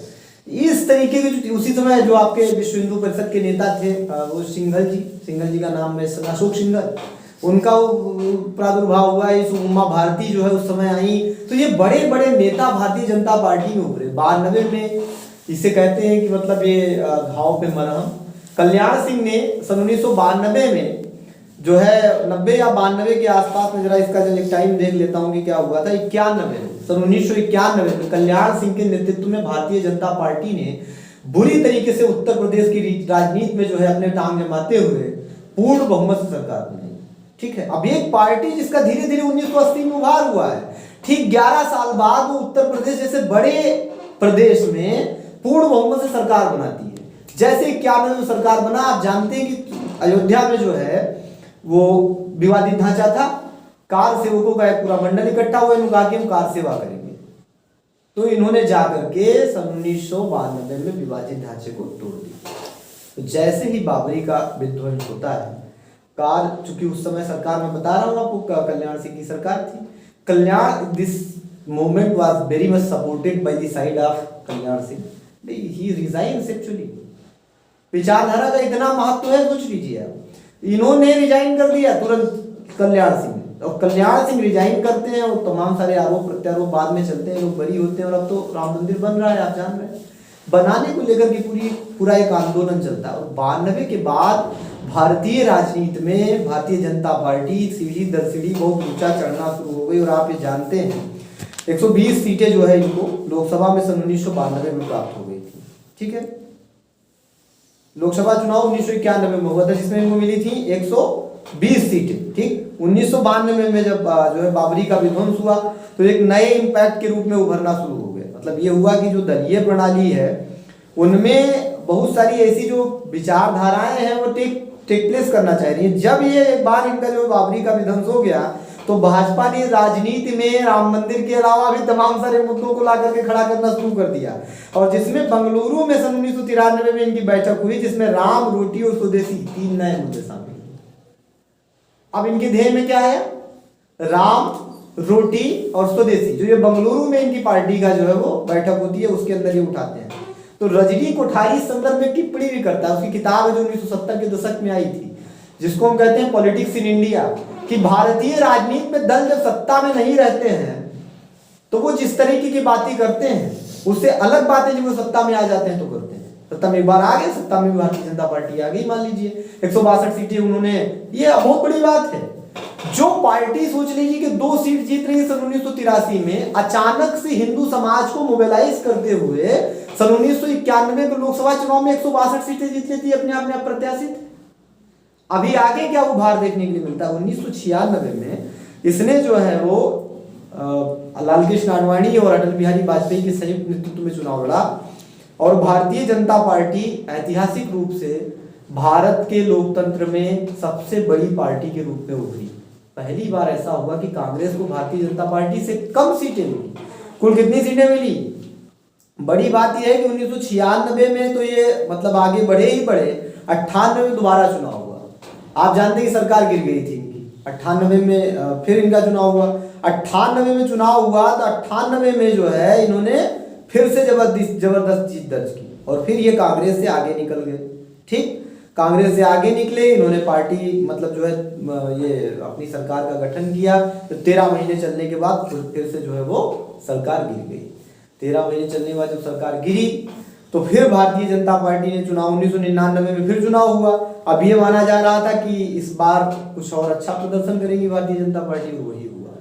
इस तरीके के जो उसी समय जो आपके विश्व हिंदू परिषद के नेता थे वो सिंघल जी का नाम है अशोक सिंघल, उनका प्रादुर्भाव हुआ। इस उमा भारती जो है उस समय आई। तो ये बड़े बड़े नेता भारतीय जनता पार्टी में उभरे। 92 में इसे कहते हैं कि मतलब ये घाव पे मरहम। कल्याण सिंह ने सन 1992 में जो है 90 या 92 के आसपास में, जरा इसका जो एक टाइम देख लेता हूँ कि क्या हुआ था, 91 सन 1991 में कल्याण सिंह के नेतृत्व में भारतीय जनता पार्टी ने बुरी तरीके से उत्तर प्रदेश की राजनीति में जो है अपने टांग जमाते हुए पूर्ण बहुमत से सरकार बनाई। ठीक है, अब एक पार्टी जिसका धीरे धीरे 1980 में उभार हुआ है, ठीक 11 साल बाद वो उत्तर प्रदेश जैसे बड़े प्रदेश में पूर्ण बहुमत से सरकार बनाती है। जैसे 91 में सरकार बना, आप जानते हैं कि अयोध्या में जो है वो विवादित ढांचा था, कार सेवकों का एक पूरा मंडल इकट्ठा हुआ, इन्होंने कहा कि हम कार सेवा करेंगे। तो इन्होंने जाकर के सन 1992 में विवादित ढांचे को तोड़ दिया। तो जैसे ही बाबरी का विध्वंस होता है, कार, चूंकि उस समय सरकार में बता रहा हूं आपको कल्याण सिंह की सरकार थी, Kalyan this movement was very much supported by the side of Kalyan Singh. He resigns actually. विचारधारा का इतना महत्व है, सोच लीजिए आप। इन्होंने रिजाइन कर दिया तुरंत कल्याण सिंह, और कल्याण सिंह रिजाइन करते हैं और तमाम सारे आरोप प्रत्यारोप बाद में चलते हैं, लोग बरी होते हैं। और अब तो राम मंदिर बन रहा है, आप जान रहे हैं। बनाने को लेकर के पूरा एक आंदोलन चलता है। और 92 के बाद भारतीय राजनीति में भारतीय जनता पार्टी सीढ़ी दर सीढ़ी बहुत ऊंचा चढ़ना शुरू हो गई। और आप ये जानते हैं 120 सीटें जो है इनको लोकसभा में सन 1992 में प्राप्त हो गई थी। ठीक है, लोकसभा चुनाव 1991 में हुआ था, जिसमें इनको मिली थी 120 सीटें। ठीक, 1992 में जब जो है बाबरी का विध्वंस हुआ तो एक नए इम्पैक्ट के रूप में उभरना शुरू हो गया। मतलब ये हुआ कि जो दलीय प्रणाली है उनमें बहुत सारी ऐसी जो विचारधाराएं हैं वो टेक प्लेस करना चाह रही है। जब ये एक बार इनका जो बाबरी का विध्वंस हो गया तो भाजपा ने राजनीति में राम मंदिर के अलावा भी तमाम सारे मुद्दों को ला करके खड़ा करना शुरू कर दिया। और जिसमें बंगलुरु में सन 1993 में इनकी बैठक हुई, जिसमें राम, रोटी और स्वदेशी 3 नए मुद्दे शामिल हुए। अब इनके ध्येय में क्या है? राम, रोटी और स्वदेशी। जो ये बंगलुरु में इनकी पार्टी का जो है वो बैठक होती है, उसके अंदर ये उठाते हैं। तो रजनी कोठारी इस संदर्भ में टिप्पणी भी करता है। उसकी किताब है जो 1970 के दशक में आई थी, जिसको हम कहते हैं पॉलिटिक्स इन इंडिया, कि भारतीय राजनीति में दल जब सत्ता में नहीं रहते हैं तो वो जिस तरीके की बातें करते हैं उससे अलग बातें जब वो सत्ता में आ जाते हैं तो करते हैं। सत्ता में एक बार आ गए, सत्ता में भारतीय जनता पार्टी आ गई, मान लीजिए 162 सीटें उन्होंने, ये बहुत बड़ी बात है। जो पार्टी सोच लीजिए कि 2 सीट जीत रही है सन 1983 में, अचानक से हिंदू समाज को मोबिलाइज करते हुए सन 1991 के लोकसभा चुनाव में 162 सीटें जीत लेती है अपने आप में अप्रत्याशित। अभी आगे क्या उभार देखने के लिए मिलता है? 1996 में इसने जो है वो लाल कृष्ण आडवाणी और अटल बिहारी वाजपेयी के संयुक्त नेतृत्व में चुनाव लड़ा और भारतीय जनता पार्टी ऐतिहासिक रूप से भारत के लोकतंत्र में सबसे बड़ी पार्टी के रूप में उभरी। पहली बार ऐसा हुआ कि कांग्रेस को भारतीय जनता पार्टी से कम सीटें मिली। कुल कितनी सीटें मिली? बड़ी बात यह है कि 1996 में तो ये मतलब आगे बढ़े ही बढ़े, 98 में दोबारा चुनाव हुआ। आप जानते हैं कि सरकार गिर गई थी इनकी। 98 में फिर इनका चुनाव हुआ। 98 में चुनाव हुआ तो 98 में जो है इन्होंने फिर से जबरदस्त जीत दर्ज की और फिर ये कांग्रेस से आगे निकल गए। ठीक, कांग्रेस से आगे निकले, इन्होंने पार्टी मतलब जो है ये अपनी सरकार का गठन किया। तो 13 महीने चलने के बाद फिर से जो है वो सरकार गिर गई। 13 महीने चलने के बाद जब सरकार गिरी तो फिर भारतीय जनता पार्टी ने चुनाव 1999 में फिर चुनाव हुआ। अब ये माना जा रहा था कि इस बार कुछ और अच्छा प्रदर्शन करेगी भारतीय जनता पार्टी, वही हुआ।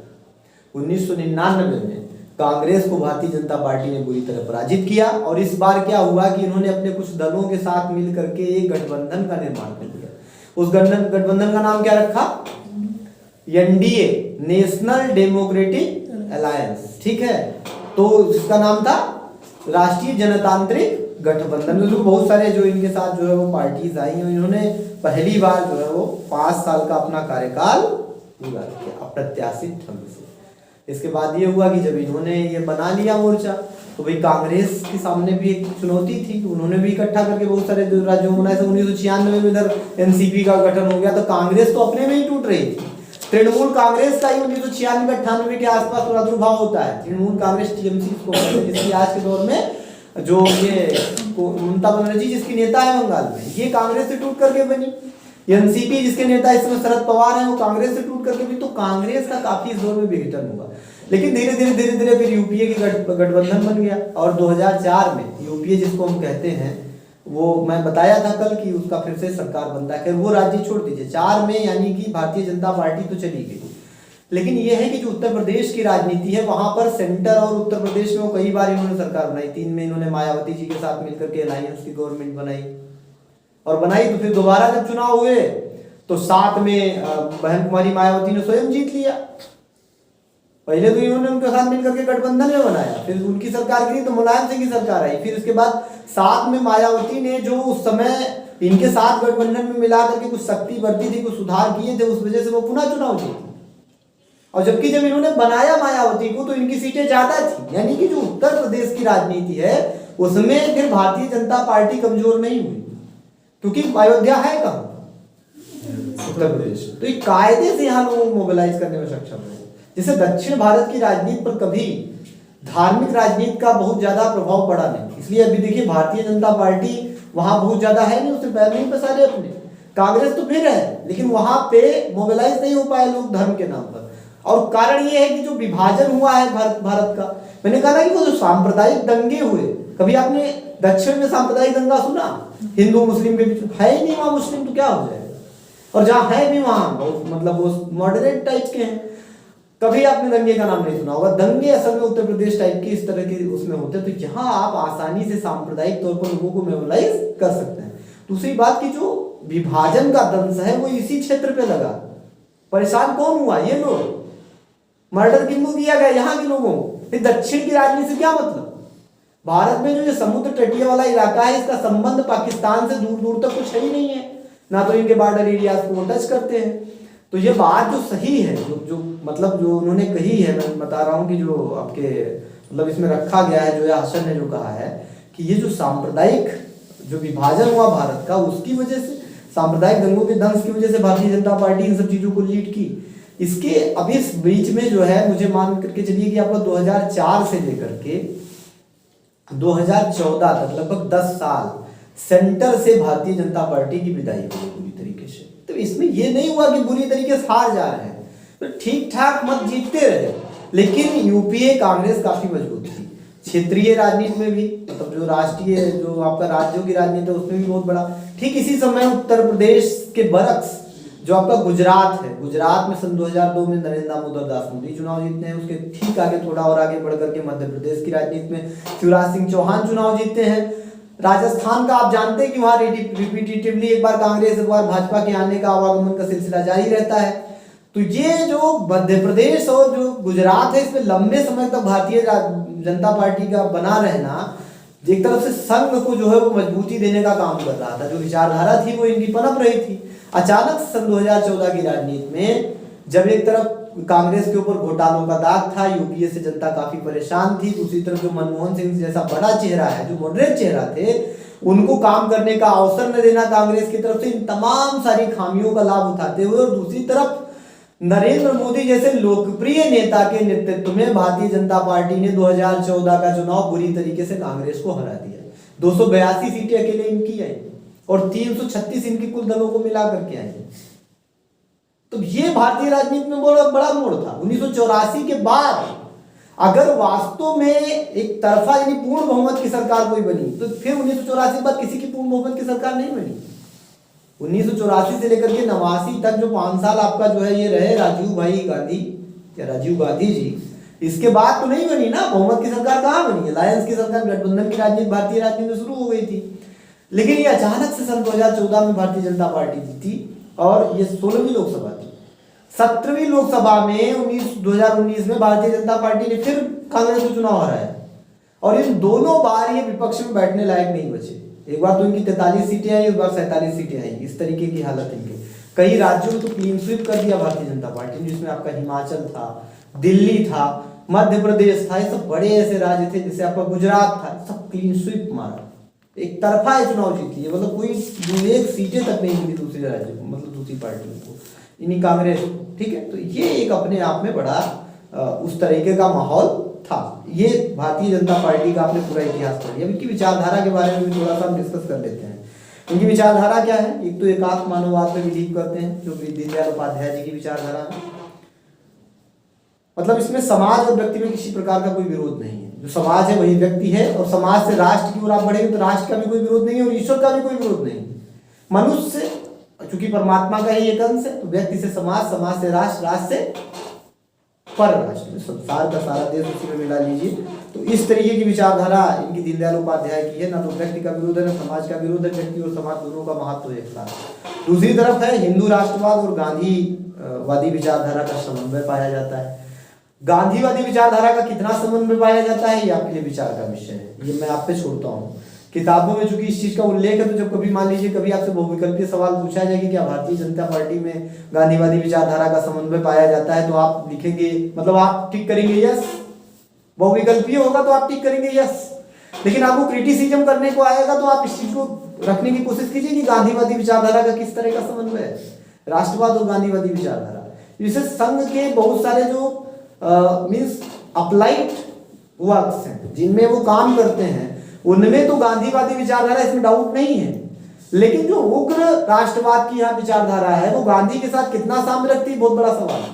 1999 में कांग्रेस को भारतीय जनता पार्टी ने बुरी तरह पराजित किया और इस बार क्या हुआ कि इन्होंने अपने कुछ दलों के साथ मिल करके एक गठबंधन का निर्माण कर दिया। उस गठबंधन का नाम क्या रखा? NDA, national democratic alliance. ठीक है, तो इसका नाम था राष्ट्रीय जनतांत्रिक गठबंधन। तो बहुत सारे जो इनके साथ जो है वो पार्टीज आई हैं, इन्होंने पहली बार जो है वो 5 साल का अपना कार्यकाल पूरा किया अप्रत्याशित ढंग से। इसके बाद ये हुआ कि जब इन्होंने ये बना लिया मोर्चा तो भाई कांग्रेस के सामने भी एक चुनौती थी कि उन्होंने भी इकट्ठा करके बहुत सारे राज्यों में बनाए। 1996 में इधर एनसीपी का गठन हो गया तो कांग्रेस तो अपने में ही टूट रही थी। तृणमूल कांग्रेस का ही 1996-98 के आसपास प्रादुर्भाव होता है। तृणमूल कांग्रेस टीएमसी जिसकी आज के दौर में जो ये ममता बनर्जी जिसकी नेता है बंगाल में, ये कांग्रेस से टूट करके बनी। एनसीपी जिसके नेता इस समय शरद पवार हैं, वो कांग्रेस से टूट करके भी, तो कांग्रेस का काफी इस दौर में विघटन हुआ। लेकिन धीरे धीरे फिर यूपीए की गठबंधन बन गया, और 2004 में यूपीए जिसको हम कहते हैं, वो मैं बताया था कल कि उसका फिर से सरकार बनता है। वो राज्य छोड़ दीजिए, 4 में यानी कि भारतीय जनता पार्टी तो चली गई, लेकिन यह है कि जो उत्तर प्रदेश की राजनीति है वहां पर सेंटर और उत्तर प्रदेश में वो कई बार इन्होंने सरकार बनाई। 3 में इन्होंने मायावती जी के साथ मिलकर के अलायंस की गवर्नमेंट बनाई, और बनाई तो फिर दोबारा जब चुनाव हुए तो 7 में बहन कुमारी मायावती ने स्वयं जीत लिया। पहले तो इन्होंने उनके साथ मिलकर के गठबंधन में बनाया, फिर उनकी सरकार गिरी तो मुलायम सिंह की सरकार आई, फिर उसके बाद 7 में मायावती ने जो उस समय इनके साथ गठबंधन में मिला करके कुछ शक्ति बरती थी, कुछ सुधार किए थे, उस वजह से वो पुनः चुनाव जीती। और जबकि जब इन्होंने बनाया मायावती को तो इनकी सीटें ज्यादा थी, यानी कि जो उत्तर प्रदेश की राजनीति है उसमें फिर भारतीय जनता पार्टी कमजोर नहीं हुई, क्योंकि अयोध्या है कहाँ, उत्तर प्रदेश। तो एक कायदे से यहाँ लोगों को मोबिलाइज करने में सक्षम है। जैसे दक्षिण भारत की राजनीति पर कभी धार्मिक राजनीति का बहुत ज्यादा प्रभाव पड़ा नहीं, इसलिए अभी देखिए भारतीय जनता पार्टी वहां बहुत ज्यादा है नहीं, उससे पैर नहीं पसारे अपने। कांग्रेस तो फिर है, लेकिन वहां पे मोबिलाइज नहीं हो पाए लोग धर्म के नाम पर। और कारण ये है कि जो विभाजन हुआ है भारत का, मैंने कहा ना कि वो जो सांप्रदायिक दंगे हुए, कभी आपने दक्षिण में सांप्रदायिक दंगा सुना? हिंदू मुस्लिम के बीच है ही नहीं, वहां मुस्लिम तो क्या हो जाएगा, और जहां है भी वहां मतलब वो मॉडरेट टाइप के हैं। कभी आपने दंगे का नाम नहीं सुना होगा। दंगे असल में उत्तर प्रदेश टाइप के इस तरह के उसमें होते हैं, तो यहाँ आप आसानी से सांप्रदायिक तौर पर लोगों को मोबिलाइज कर सकते हैं। दूसरी बात की जो विभाजन का दंश है वो इसी क्षेत्र पे लगा। परेशान कौन हुआ? ये लोग। मर्डर किनको किया गया? यहाँ के लोगों को। फिर दक्षिण की राजनीति से क्या मतलब? भारत में जो ये समुद्र तटीय वाला इलाका है, इसका संबंध पाकिस्तान से दूर दूर तक कुछ है ही नहीं है, ना तो इनके बॉर्डर एरियाज को टच करते हैं। तो ये बात जो सही है, जो मतलब जो उन्होंने कही है, मैं बता रहा हूँ कि जो आपके मतलब इसमें रखा गया है, जो हासन ने जो कहा है कि ये जो सांप्रदायिक जो विभाजन हुआ भारत का, उसकी वजह से, सांप्रदायिक दंगों के दंश की वजह से भारतीय जनता पार्टी इन सब चीजों को लीड की। इसके अब इस बीच में जो है, मुझे मान करके चलिए कि आपका 2004 से लेकर के 2014 तक लगभग 10 साल सेंटर से भारतीय जनता पार्टी की विदाई हुई पूरी तरीके से। तो इसमें यह नहीं हुआ कि बुरी तरीके से हार जा रहे हैं, तो ठीक ठाक मत जीतते रहे, लेकिन यूपीए कांग्रेस काफी मजबूत थी। क्षेत्रीय राजनीति में भी, मतलब जो राष्ट्रीय जो आपका राज्यों की राजनीति है उसमें भी बहुत बड़ा। ठीक इसी समय उत्तर प्रदेश के बरक्स जो आपका गुजरात है, गुजरात में सन 2002 में नरेंद्र दामोदर दास मोदी चुनाव जीतते हैं। उसके ठीक आगे थोड़ा और आगे बढ़ करके मध्य प्रदेश की राजनीति में शिवराज सिंह चौहान चुनाव जीतते हैं। राजस्थान का आप जानते हैं कि वहां रिपीटेटिवली एक बार कांग्रेस एक बार भाजपा के आने का आवागमन का सिलसिला जारी रहता है। तो ये जो मध्य प्रदेश और जो गुजरात है, इसमें लंबे समय तक भारतीय जनता पार्टी का बना रहना एक तरफ से संघ को जो है वो मजबूती देने का काम कर रहा था। जो विचारधारा थी वो इनकी पनप रही थी। अचानक सन 2014 की राजनीति में जब एक तरफ कांग्रेस के ऊपर घोटालों का दाग था, यूपीए से जनता काफी परेशान थी, दूसरी तरफ जो मनमोहन सिंह जैसा बड़ा चेहरा है, जो मॉडरेट चेहरा थे, उनको काम करने का अवसर न देना कांग्रेस की तरफ से, इन तमाम सारी खामियों का लाभ उठाते हुए, और दूसरी तरफ नरेंद्र मोदी जैसे लोकप्रिय नेता के नेतृत्व में भारतीय जनता पार्टी ने 2014 का चुनाव बुरी तरीके से कांग्रेस को हरा दिया। 282 सीटें अकेले इनकी आई और 336 इनकी कुल दलों को मिला करके आई। तो ये भारतीय राजनीति में बड़ा मोड़ था। 1984 के बाद अगर वास्तव में एक तरफा यानी पूर्ण बहुमत की सरकार कोई बनी, तो फिर 1984 के बाद किसी की पूर्ण बहुमत की सरकार नहीं बनी। 1984 से लेकर के 89 तक जो 5 साल आपका जो है ये रहे राजीव भाई गांधी या राजीव गांधी जी, इसके बाद तो नहीं बनी ना बहुमत की सरकार। कहाँ बनी? अलायंस की सरकार, गठबंधन की राजनीति भारतीय राजनीति में शुरू हो गई थी। लेकिन ये अचानक से सन 2014 में भारतीय जनता पार्टी जीती और ये 16वीं लोकसभा थी। 17वीं लोकसभा में 2019 में भारतीय जनता पार्टी ने फिर कांग्रेस को चुनाव हराया और इन दोनों बार ये विपक्ष में बैठने लायक नहीं बचे। एक बार तो इनकी 43 सीटें आई, एक बार 47 सीटें आई। इस तरीके की हालत इनकी। कई राज्यों में तो क्लीन स्वीप कर दिया भारतीय जनता पार्टी ने, जिसमें आपका हिमाचल था, दिल्ली था, मध्य प्रदेश था, ये सब बड़े ऐसे राज्य थे। जैसे आपका गुजरात था, सब क्लीन स्वीप मारा, एक तरफा चुनाव जीत लिए। मतलब कोई विवेक सीटें तक नहीं मिली दूसरे राज्य को, मतलब दूसरी पार्टियों को, इन्हीं कांग्रेस को। ठीक है, तो ये एक अपने आप में बड़ा उस तरीके का माहौल था। ये भारतीय जनता पार्टी का आपने पूरा इतिहास पढ़ लिया। इनकी विचारधारा के बारे में भी थोड़ा सा हम डिस्कस कर लेते हैं। इनकी विचारधारा क्या है? एक तो एकात्म मानववाद में बिलीव करते हैं, जो दीनदयाल उपाध्याय जी की विचारधारा है। मतलब इसमें समाज और व्यक्ति में किसी प्रकार का कोई विरोध नहीं है। जो समाज है वही व्यक्ति है, और समाज से राष्ट्र की ओर आप बढ़ेंगे तो राष्ट्र का भी कोई विरोध नहीं है और ईश्वर का भी कोई विरोध नहीं है। मनुष्य चूंकि परमात्मा का ही एक अंश है, तो व्यक्ति से समाज, समाज से राष्ट्र, राष्ट्र से पर राष्ट्र, संसार का सारा देश उसी में मिला लीजिए। तो इस तरीके की विचारधारा इनकी दीनदयाल उपाध्याय की है। ना तो व्यक्ति का विरोध है, ना समाज का विरोध है, व्यक्ति और समाज दोनों का महत्व एक साथ। दूसरी तरफ है हिंदू राष्ट्रवाद और गांधीवादी विचारधारा का समन्वय पाया जाता है। गांधीवादी विचारधारा का कितना समन्वय पाया जाता है ये आपके लिए विचार का विषय है, ये मैं आप पे छोड़ता हूँ। किताबों में चूंकि इस चीज का उल्लेख है, तो जब कभी मान लीजिए कभी आपसे बहुविकल्पीय सवाल पूछा जाए कि क्या भारतीय जनता पार्टी में गांधीवादी विचारधारा का समन्वय पाया जाता है, तो आप लिखेंगे, मतलब आप टिक करेंगे यस। बहुविकल्पीय होगा तो आप टिक करेंगे यस। लेकिन आपको क्रिटिसिज्म करने को आएगा तो आप इस चीज को रखने की कोशिश कीजिए कि गांधीवादी विचारधारा का किस तरह का समन्वय है, राष्ट्रवाद और गांधीवादी विचारधारा। जैसे संघ के बहुत सारे जो मीन्स अप्लाइड वर्क्स हैं जिनमें वो काम करते हैं, उनमें तो गांधीवादी विचारधारा, इसमें डाउट नहीं है। लेकिन जो उग्र राष्ट्रवाद की यहाँ विचारधारा है वो गांधी के साथ कितना साम्य रखती है, बहुत बड़ा सवाल है।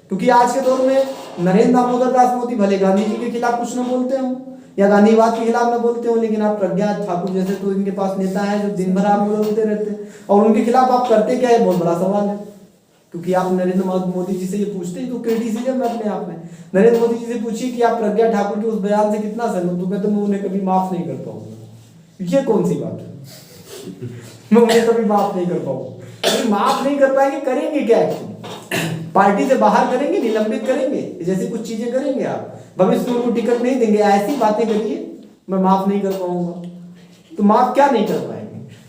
क्योंकि आज के दौर में नरेंद्र दामोदर दास मोदी भले गांधी जी के खिलाफ कुछ न बोलते हो या गांधीवाद के खिलाफ न बोलते हो, लेकिन आप प्रज्ञा ठाकुर जैसे तो इनके पास नेता है जो दिन भर आप बोलते रहते हैं, और उनके खिलाफ आप करते क्या है, बहुत बड़ा सवाल है। क्योंकि आप नरेंद्र मोदी जी से ये पूछते हैं तो क्रिटिसिज्म है अपने आप में। नरेंद्र मोदी जी से पूछिए कि आप प्रज्ञा ठाकुर के उस बयान से कितना सहमत हो, तो मैं उन्हें कभी माफ नहीं कर पाऊंगा। ये कौन सी बात है? मैं उन्हें कभी माफ नहीं कर पाऊंगा। माफ नहीं कर पाएंगे, करेंगे क्या? पार्टी से बाहर करेंगे, निलंबित करेंगे, जैसी कुछ चीजें करेंगे आप, भविष्य में उनको टिकट नहीं देंगे, ऐसी बातें करिए, मैं माफ नहीं कर पाऊंगा। तो माफ क्या नहीं कर पाएंगे?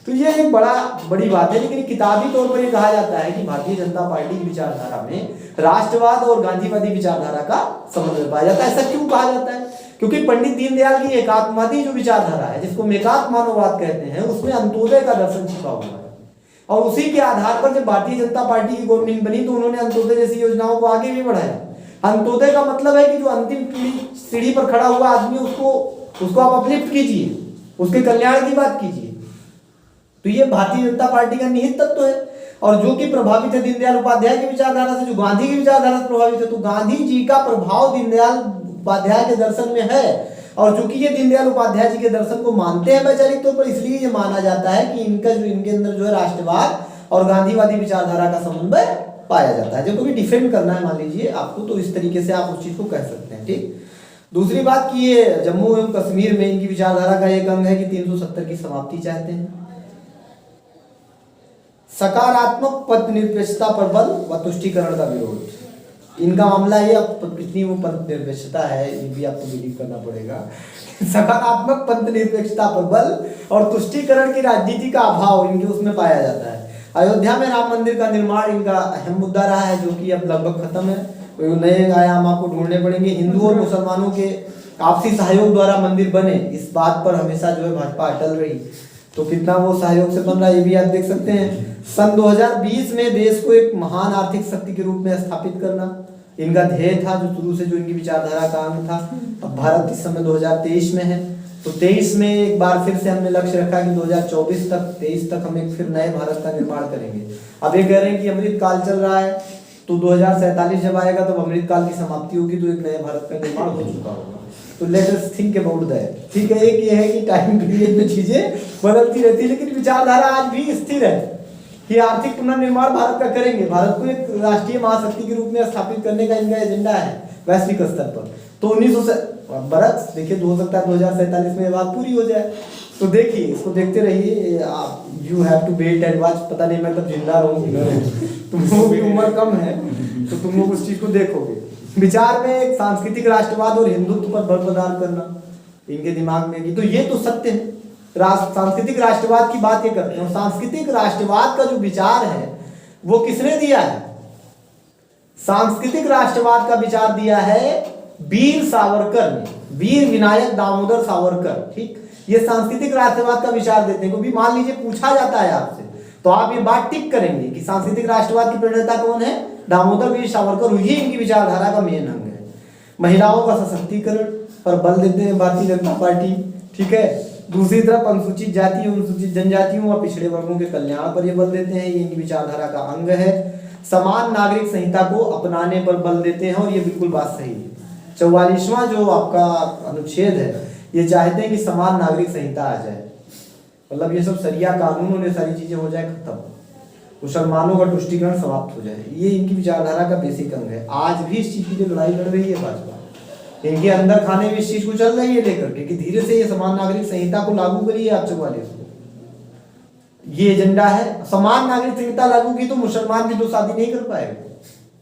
तो ये एक बड़ी बात है। लेकिन किताबी तौर पर ये कहा जाता है कि भारतीय जनता पार्टी की विचारधारा में राष्ट्रवाद और गांधीवादी विचारधारा का समन्वय पाया जाता है। ऐसा क्यों कहा जाता है? क्योंकि पंडित दीनदयाल की एकात्मवादी जो विचारधारा है, जिसको एकात्म मानववाद कहते हैं, उसमें अंत्योदय का दर्शन छिपा हुआ है। और उसी के आधार पर जब भारतीय जनता पार्टी की गवर्नमेंट बनी तो उन्होंने अंत्योदय जैसी योजनाओं को आगे भी बढ़ाया। अंत्योदय का मतलब है कि जो अंतिम सीढ़ी पर खड़ा हुआ आदमी, उसको आप अपलिफ्ट कीजिए, उसके कल्याण की बात कीजिए। तो ये भारतीय जनता पार्टी का निहित तत्व है। और जो कि प्रभावित है दीनदयाल उपाध्याय की विचारधारा से, जो गांधी की विचारधारा से प्रभावित है, तो गांधी जी का प्रभाव दीनदयाल उपाध्याय के दर्शन में है। और चूंकि ये दीनदयाल उपाध्याय जी के दर्शन को मानते हैं वैचारिक तौर पर, इसलिए ये माना जाता है कि इनके अंदर जो है राष्ट्रवाद और गांधीवादी विचारधारा का समन्वय पाया जाता है। जब कभी डिफेंड करना है मान लीजिए आपको, तो इस तरीके से आप उस चीज को कह सकते हैं। ठीक। दूसरी बात कि ये जम्मू एवं कश्मीर में इनकी विचारधारा का एक अंग है कि 370 की समाप्ति चाहते हैं। सकारात्मक पद निरपेक्षता पर बल व तुष्टीकरण का विरोध, इनका मामला ये। अब कितनी वो पद निरपेक्षता है ये भी आपको बिलीव करना पड़ेगा। सकारात्मक पद निरपेक्षता पर बल और तुष्टीकरण की राजनीति का अभाव इनके उसमें पाया जाता है। अयोध्या में राम मंदिर का निर्माण इनका अहम मुद्दा रहा है, जो कि अब लगभग खत्म है। नए आयाम आपको ढूंढने पड़ेंगे। हिंदू और मुसलमानों के आपसी सहयोग द्वारा मंदिर बने, इस बात पर हमेशा जो है भाजपा अटल रही। तो कितना वो सहयोग से बन रहा है ये भी आप देख सकते हैं। सन 2020 में देश को एक महान आर्थिक शक्ति के रूप में स्थापित करना इनका ध्येय था, जो शुरू से जो इनकी विचारधारा का अंग था। अब भारत इस समय 2023 में है, तो 23 में एक बार फिर से हमने लक्ष्य रखा कि 2024 तक 23 तक हम एक फिर नए भारत का निर्माण करेंगे। अब ये कह रहे हैं कि अमृत काल चल रहा है, तो 2047 जब आएगा तो अमृत काल की समाप्ति होगी, तो एक नए भारत का निर्माण हो चुका होगा। तो let us think about that. ठीक है, एक ये है कि टाइम पीरियड में चीजें बदलती रहती है, लेकिन विचारधारा आज भी स्थिर है कि आर्थिक पुनर्निर्माण भारत का करेंगे। भारत को एक राष्ट्रीय महाशक्ति के रूप में स्थापित करने का इनका एजेंडा है वैश्विक स्तर पर। तो 1900 बरस देखिए, हो सकता है 2047 में ये बात पूरी हो जाए। तो देखिए, इसको देखते रहिए। You have to wait and watch. पता नहीं मैं तब जिंदा रहूंगा, तुम लोगों की उम्र कम है तो तुम लोग उस चीज को देखोगे। विचार में एक सांस्कृतिक राष्ट्रवाद और हिंदुत्व पर बल प्रदान करना इनके दिमाग में, तो ये तो सत्य है। सांस्कृतिक राष्ट्रवाद की बात ये करते हैं। सांस्कृतिक राष्ट्रवाद का जो विचार है वो किसने दिया है? सांस्कृतिक राष्ट्रवाद का विचार दिया है वीर सावरकर ने, वीर विनायक दामोदर सावरकर। ठीक, ये सांस्कृतिक राष्ट्रवाद का विचार देते हैं। क्योंकि मान लीजिए पूछा जाता है आपसे, तो आप ये बात टिक करेंगे कि सांस्कृतिक राष्ट्रवाद की प्रणेता कौन है? दामोदर वीर सावरकर। ये इनकी विचारधारा का मेन अंग है। महिलाओं का सशक्तिकरण पर बल देते हैं भारतीय जनता पार्टी, ठीक है। दूसरी तरफ अनुसूचित जाति, अनुसूचित जनजातियों व पिछड़े वर्गों के कल्याण पर ये बल देते हैं, ये इनकी विचारधारा का अंग है। समान नागरिक संहिता को अपनाने पर बल देते हैं और ये बिल्कुल बात सही है। 44वां जो आपका अनुच्छेद है ये चाहते हैं कि समान नागरिक संहिता आ जाए, मतलब ये सब सरिया कानून और ये सारी चीजें हो जाए खत्म, मुसलमानों का तुष्टीकरण समाप्त हो जाए। ये इनकी विचारधारा का बेसिक अंग है। आज भी इस चीज की जो लड़ाई लड़ रही है भाजपा, इनके अंदर खाने में इस चीज को चल रही है लेकर के कि धीरे से ये समान नागरिक संहिता को लागू करिए आप 44 को, ये एजेंडा है। समान नागरिक संहिता लागू की तो मुसलमान भी 2 शादी नहीं कर पाएगा,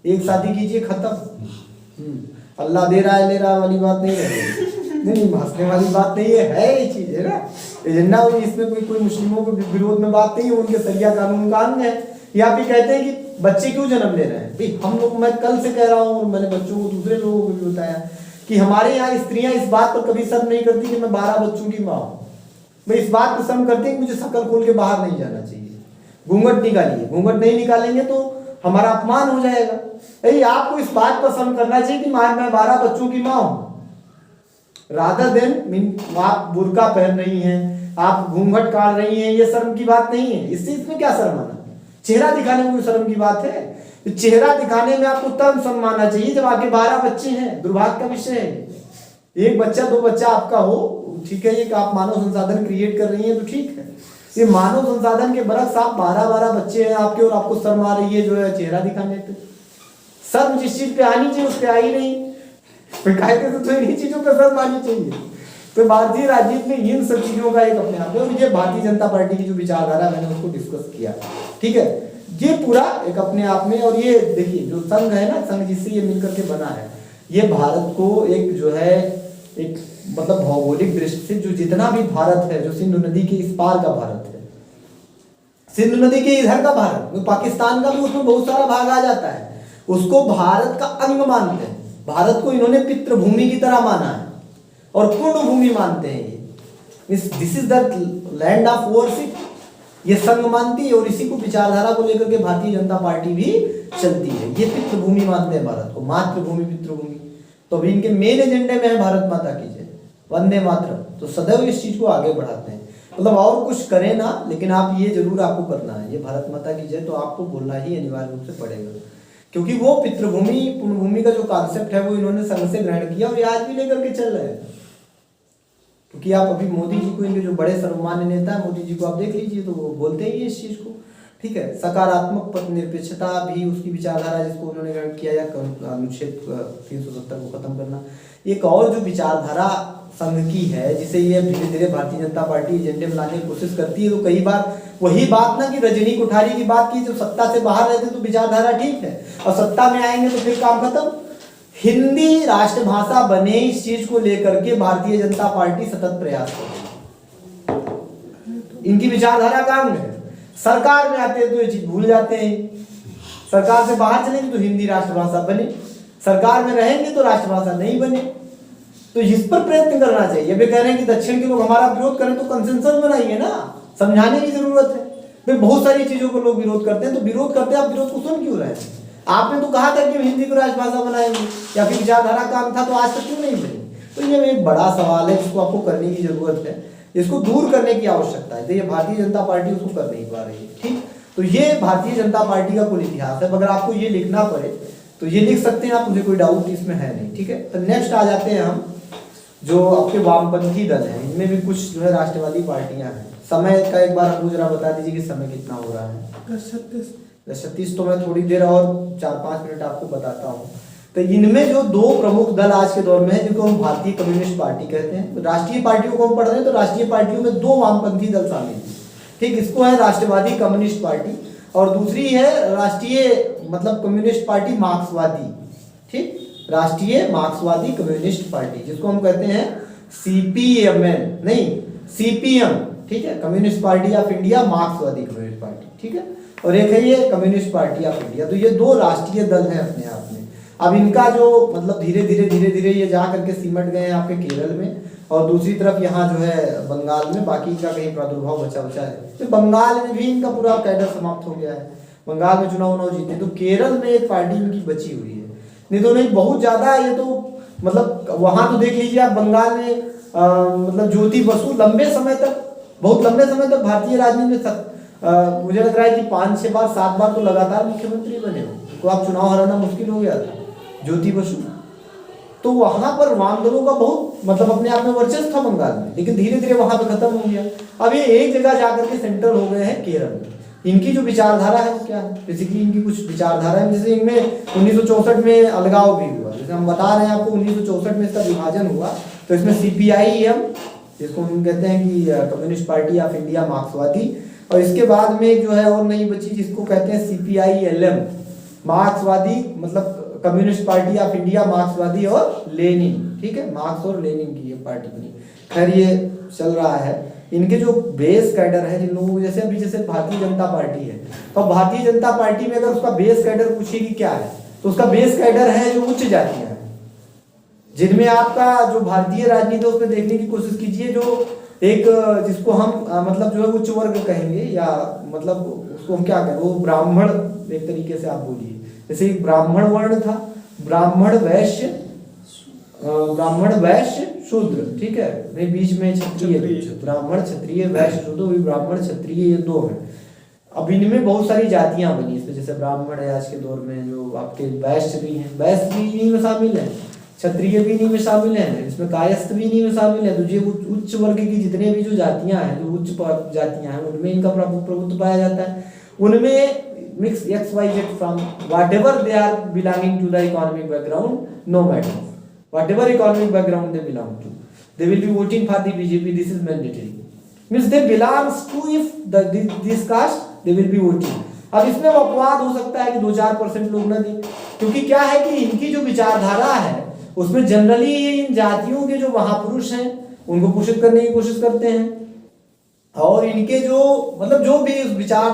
एक शादी कीजिए खत्म। अल्लाह दे रहा है ले रहा है वाली बात नहीं रहेगी, नहीं हंसने वाली बात नहीं है ये चीज है ना एजेंडा। इसमें कोई मुस्लिमों के विरोध में बात नहीं है, उनके सरिया कानून का अंग है। या फिर कहते हैं कि बच्चे क्यों जन्म ले रहे हैं भाई, हम लोग, मैं कल से कह रहा हूँ और मैंने बच्चों को दूसरे लोगों को भी बताया कि हमारे यहाँ स्त्रियां इस बात पर कभी शर्म नहीं करती कि मैं 12 बच्चों की माँ हूँ। मैं इस बात पर शर्म करती हूँ कि मुझे शक्ल खोल के बाहर नहीं जाना चाहिए, घूंघट निकालिए, घूंघट नहीं निकालेंगे तो हमारा अपमान हो जाएगा। यही आपको इस बात पर शर्म करना चाहिए कि मैं 12 बच्चों की माँ हूँ, रादर देन आप बुर्का पहन रही हैं, आप घूंघट काट रही हैं, ये शर्म की बात नहीं है। इसमें क्या शर्म आना, चेहरा दिखाने में कोई शर्म की बात है? चेहरा दिखाने में आपको तब शर्म आना चाहिए जब आपके 12 बच्चे हैं। दुर्भाग्य का विषय है, एक बच्चा 2 बच्चा आपका हो, ठीक है, ये आप मानव संसाधन क्रिएट कर रही हैं तो ठीक है। ये मानव संसाधन के बरक्स आप 12 बच्चे हैं आपके और आपको शर्म आ रही है जो है चेहरा दिखाने पे। शर्म जिस चीज पे आनी चाहिए उस पे आई नहीं, कायदे से तो इन्हीं चीजों पे शर्म आनी चाहिए। तो भारतीय राजनीति में इन सब चीजों का एक अपने आप में, और ये भारतीय जनता पार्टी की जो विचारधारा मैंने उसको डिस्कस किया, ठीक है, ये पूरा एक अपने आप में। और ये देखिए जो संघ है ना, संघ जिससे ये मिलकर के बना है, ये भारत को एक जो है एक मतलब भौगोलिक दृष्टि से जो जितना भी भारत है, जो सिंधु नदी के इस पार का भारत है, सिंधु नदी के इधर का भारत, पाकिस्तान का भी उसमें बहुत सारा भाग आ जाता है, उसको भारत का अंग मानते हैं। भारत को इन्होंने पितृभूमि की तरह माना है और पूर्ण भूमि मानते हैं। ये this is the land of worship, ये संघ मानती है और इसी को विचारधारा को लेकर के भारतीय जनता पार्टी भी चलती है। ये पितृभूमि मानते हैं भारत को, मातृभूमि पितृभूमि। तो अभी इनके मेन एजेंडे में है भारत माता की जय, वंदे मातरम। तो सदैव इस चीज को आगे बढ़ाते हैं, मतलब और कुछ करें ना, लेकिन आप ये जरूर आपको करना है, ये भारत माता की जय तो आपको बोलना ही अनिवार्य रूप से पड़ेगा, क्योंकि वो पितृभूमि पुण्यभूमि का जो कॉन्सेप्ट है वो इन्होंने संघ से ग्रहण किया और ये आज भी लेकर के चल रहे हैं। क्योंकि आप अभी मोदी जी को, इनके जो बड़े सर्वमान्य नेता है मोदी जी को आप देख लीजिए तो वो बोलते ही इस चीज को, ठीक है। सकारात्मक पथ निरपेक्षता भी उसकी विचारधारा जिसको उन्होंने ग्रहण किया, या अनुच्छेद 370 को खत्म करना। एक और जो विचारधारा संघ की है जिसे ये धीरे धीरे भारतीय जनता पार्टी एजेंडे में लाने की कोशिश करती है, तो कई बार वही बात ना कि रजनी कोठारी की बात की, जब सत्ता से बाहर रहते तो विचारधारा ठीक है और सत्ता में आएंगे तो फिर काम खत्म। हिंदी राष्ट्रभाषा बने इस चीज को लेकर के भारतीय जनता पार्टी सतत प्रयास कर रही है, इनकी विचारधारा काम है। सरकार में आते हैं तो ये चीज भूल जाते हैं, सरकार से बाहर चलेंगे तो हिंदी राष्ट्रभाषा बने, सरकार में रहेंगे तो राष्ट्रभाषा नहीं बने। तो इस पर प्रयत्न करना चाहिए। वे कह रहे हैं कि दक्षिण के लोग हमारा विरोध करें तो कंसेंसस बनाइए ना, समझाने की जरूरत है। फिर बहुत सारी चीजों को लोग विरोध करते हैं, तो विरोध करते हैं, आप विरोध को सुन क्यों रहे हैं? आपने तो कहा था कि हिंदी को राजभाषा बनाएंगे, या फिर विचारधारा काम था, तो आज तक क्यों नहीं बनी? तो ये एक बड़ा सवाल है जिसको आपको करने की जरूरत है, इसको दूर करने की आवश्यकता है। तो ये भारतीय जनता पार्टी उसको कर नहीं पा रही है, ठीक। तो ये भारतीय जनता पार्टी का कुल इतिहास है। अगर आपको ये लिखना पड़े तो ये लिख सकते हैं आप, मुझे कोई डाउट इसमें है नहीं, ठीक है। तो नेक्स्ट आ जाते हैं हम जो आपके वामपंथी दल हैं, इनमें भी कुछ जो है राष्ट्रवादी पार्टियां हैं। समय का एक बार हमको जरा बता दीजिए कि समय कितना हो रहा है? 36। तो मैं थोड़ी देर और 4-5 मिनट आपको बताता हूँ। तो इनमें जो 2 प्रमुख दल आज के दौर में है, जिनको हम भारतीय कम्युनिस्ट पार्टी कहते हैं। राष्ट्रीय पार्टियों को हम पढ़ रहे हैं तो राष्ट्रीय पार्टियों में 2 वामपंथी दल शामिल हैं, ठीक। इसको है राष्ट्रवादी कम्युनिस्ट पार्टी और दूसरी है राष्ट्रीय मतलब कम्युनिस्ट पार्टी मार्क्सवादी, ठीक, राष्ट्रीय मार्क्सवादी कम्युनिस्ट पार्टी, जिसको हम कहते हैं CPMN, नहीं CPM, ठीक है, कम्युनिस्ट पार्टी ऑफ इंडिया, मार्क्सवादी कम्युनिस्ट पार्टी, ठीक है। और एक है ये कम्युनिस्ट पार्टी ऑफ इंडिया। तो ये 2 राष्ट्रीय दल हैं अपने आप में। अब इनका जो मतलब धीरे धीरे ये जा करके सिमट गए हैं आपके केरल में, और दूसरी तरफ यहाँ जो है बंगाल में, बाकी का कहीं प्रादुर्भाव बचा है। तो बंगाल में भी इनका पूरा कैडर समाप्त हो गया है, बंगाल में चुनाव जीते। तो केरल में एक पार्टी इनकी बची हुई है, नहीं तो नहीं बहुत ज्यादा। ये तो मतलब वहां तो देख लीजिए आप, बंगाल में मतलब ज्योति बसु लंबे समय तक, बहुत लंबे समय तक भारतीय राजनीति में मुझे लग रहा है कि 5-6 बार 7 बार तो लगातार मुख्यमंत्री बने हो, तो आप चुनाव हराना मुश्किल हो गया था ज्योति बसु। तो वहां पर वाम दलों का बहुत मतलब अपने आप में वर्चस्व था बंगाल में, लेकिन धीरे धीरे वहां पे खत्म हो गया। अब ये एक जगह जाकर के सेंटर हो गए हैं केरल में। इनकी जो विचारधारा है वो क्या है, बेसिकली इनकी कुछ विचारधारा है, जैसे इनमें 1964 में अलगाव भी हुआ, जैसे हम बता रहे हैं आपको 1964 में इसका विभाजन हुआ, तो इसमें CPIM जिसको हम कहते हैं कि कम्युनिस्ट पार्टी ऑफ इंडिया मार्क्सवादी, और इसके बाद में जो है और नई बची जिसको कहते हैं CPILM मार्क्सवादी, मतलब कम्युनिस्ट पार्टी ऑफ इंडिया मार्क्सवादी और लेनिन, ठीक है, मार्क्स और लेनिन की ये पार्टी बनी। खैर ये चल रहा है। इनके जो बेस कैडर है, जिन लोगों को जैसे अभी जैसे भारतीय जनता पार्टी है, तो भारतीय जनता पार्टी में अगर उसका बेस कैडर पूछे कि क्या है, तो उसका बेस कैडर है जो उच्च जातियां हैं, जिनमें आपका जो भारतीय राजनीति उसमें देखने की कोशिश कीजिए, जो एक जिसको हम मतलब जो है उच्च वर्ग कहेंगे, या मतलब उसको हम क्या कहें, वो ब्राह्मण एक तरीके से आप बोलिए, जैसे एक ब्राह्मण वर्ण था, ब्राह्मण वैश्य शूद्र, ठीक है, नहीं बीच में क्षत्रिय, ब्राह्मण क्षत्रिय वैश्य शूद्र, ब्राह्मण क्षत्रिय ये दो हैं। अब इनमें बहुत सारी जातियां बनी इसमें, जैसे ब्राह्मण है आज के दौर में, जो आपके वैश्य भी हैं, वैश्य भी इन्हीं में शामिल है, क्षत्रिय भी इन्हीं में शामिल है, इसमें कायस्थ भी इन्हीं में शामिल है। तो ये उच्च वर्ग की जितने भी जो जातियां हैं, जो उच्च जातियां हैं, उनमें इनका प्रभुत्व पाया जाता है। उनमें mix XYZ from whatever they are belonging to the economic background, no matter whatever economic background they belong to, they will be voting for the BJP. This is mandatory, means they belongs to, if this caste they will be voting. अब इसमें अपवाद हो सकता है कि 2-4% लोग ना दें, क्योंकि क्या है कि इनकी जो विचारधारा है उसमें जनरली इन जातियों के जो महापुरुष हैं उनको पोषित करने की कोशिश करते हैं, और इनके जो मतलब जो भी विचार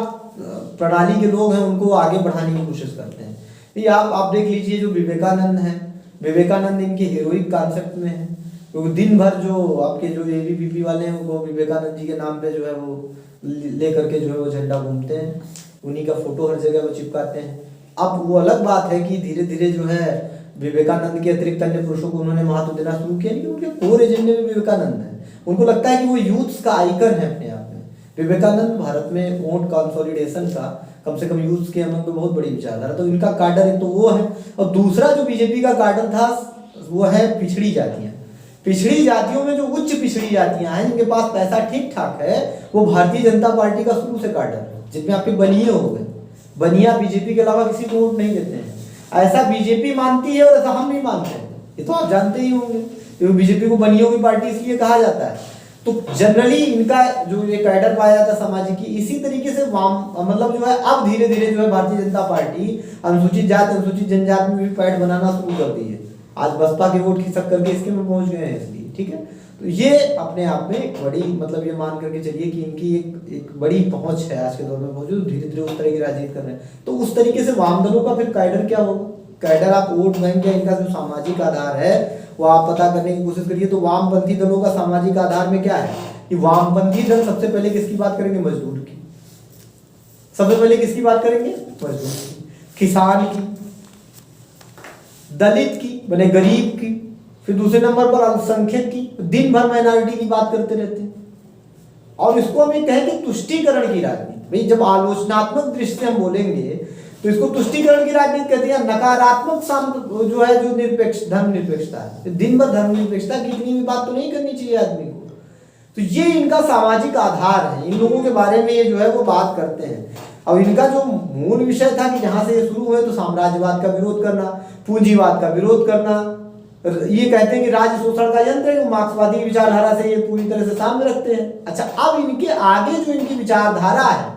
प्रणाली के लोग हैं उनको आगे बढ़ाने की कोशिश करते हैं। ये आप देख लीजिए, जो विवेकानंद है, विवेकानंद इनके हीरोइक कॉन्सेप्ट में है, तो दिन भर जो आपके जो ABVP वाले हैं वो विवेकानंद जी के नाम पे जो है वो लेकर के जो है वो झंडा घूमते हैं, उन्हीं का फोटो हर जगह वो चिपकाते हैं। अब वो अलग बात है कि धीरे धीरे जो है विवेकानंद के अतिरिक्त अन्य पुरुषों को उन्होंने महत्व देना शुरू किया, लेकिन उनके कोर एजेंडे में विवेकानंद है। उनको लगता है कि वो यूथ्स का आइकन है अपने आप में। विवेकानंद भारत में वोट कंसोलिडेशन का कम से कम यूथ के अमंग में बहुत बड़ी विचारधारा, तो इनका कार्डर एक तो वो है, और दूसरा जो बीजेपी का कार्डर था वो है पिछड़ी जातियां। पिछड़ी जातियों में जो उच्च पिछड़ी जातियां हैं जिनके पास पैसा ठीक ठाक है, वो भारतीय जनता पार्टी का शुरू से कार्डर है, जिसमें आपके बनिए हो गए। बनिया बीजेपी के अलावा किसी को वोट नहीं देते हैं, ऐसा बीजेपी मानती है और ऐसा हम नहीं मानते हैं, ये तो आप जानते ही होंगे। बीजेपी को बनियों की पार्टी इसलिए कहा जाता है। तो जनरली इनका जो ये कैडर पाया जाता है सामाजिक की, इसी तरीके से वाम मतलब जो है अब धीरे धीरे जो है भारतीय जनता पार्टी अनुसूचित जाति अनुसूचित जनजाति में भी पैड बनाना शुरू कर दी है। आज बसपा के वोट खिसक करके इसके में पहुंच गए हैं, इसलिए ठीक है। तो ये अपने आप में एक बड़ी मतलब ये मान करके चलिए कि इनकी एक बड़ी पहुंच है आज के दौर में मौजूद, धीरे धीरे उस तरह की राजनीति कर रहे हैं। तो उस तरीके से वाम दलों का फिर कैडर क्या होगा, कैडर आप वोट बैंक या इनका जो सामाजिक आधार है वो आप पता करने की कोशिश करिए। तो वामपंथी दलों का सामाजिक आधार में क्या है कि वामपंथी दल सबसे पहले किसकी बात करेंगे, मजदूर की। सबसे पहले किसकी बात करेंगे, मजदूर की, किसान की, दलित की माने गरीब की, फिर दूसरे नंबर पर अल्पसंख्यक की, दिन भर माइनॉरिटी की बात करते रहते हैं। और इसको हम ये कहेंगे तुष्टीकरण की राजनीति। भाई जब आलोचनात्मक दृष्टि से हम बोलेंगे तो इसको तुष्टीकरण की राजनीति कहते हैं। नकारात्मक जो है जो निरपेक्ष धर्मनिरपेक्षता है, दिन भर धर्मनिरपेक्षता की इतनी भी बात तो नहीं करनी चाहिए आदमी को। तो ये इनका सामाजिक आधार है, इन लोगों के बारे में ये जो है वो बात करते हैं। अब इनका जो मूल विषय था कि जहां से ये शुरू हुए तो साम्राज्यवाद का विरोध करना, पूंजीवाद का विरोध करना, ये कहते हैं कि राज्य शोषण का यंत्र है, मार्क्सवादी विचारधारा से ये पूरी तरह से सामने रखते हैं। अच्छा, अब इनके आगे जो इनकी विचारधारा है,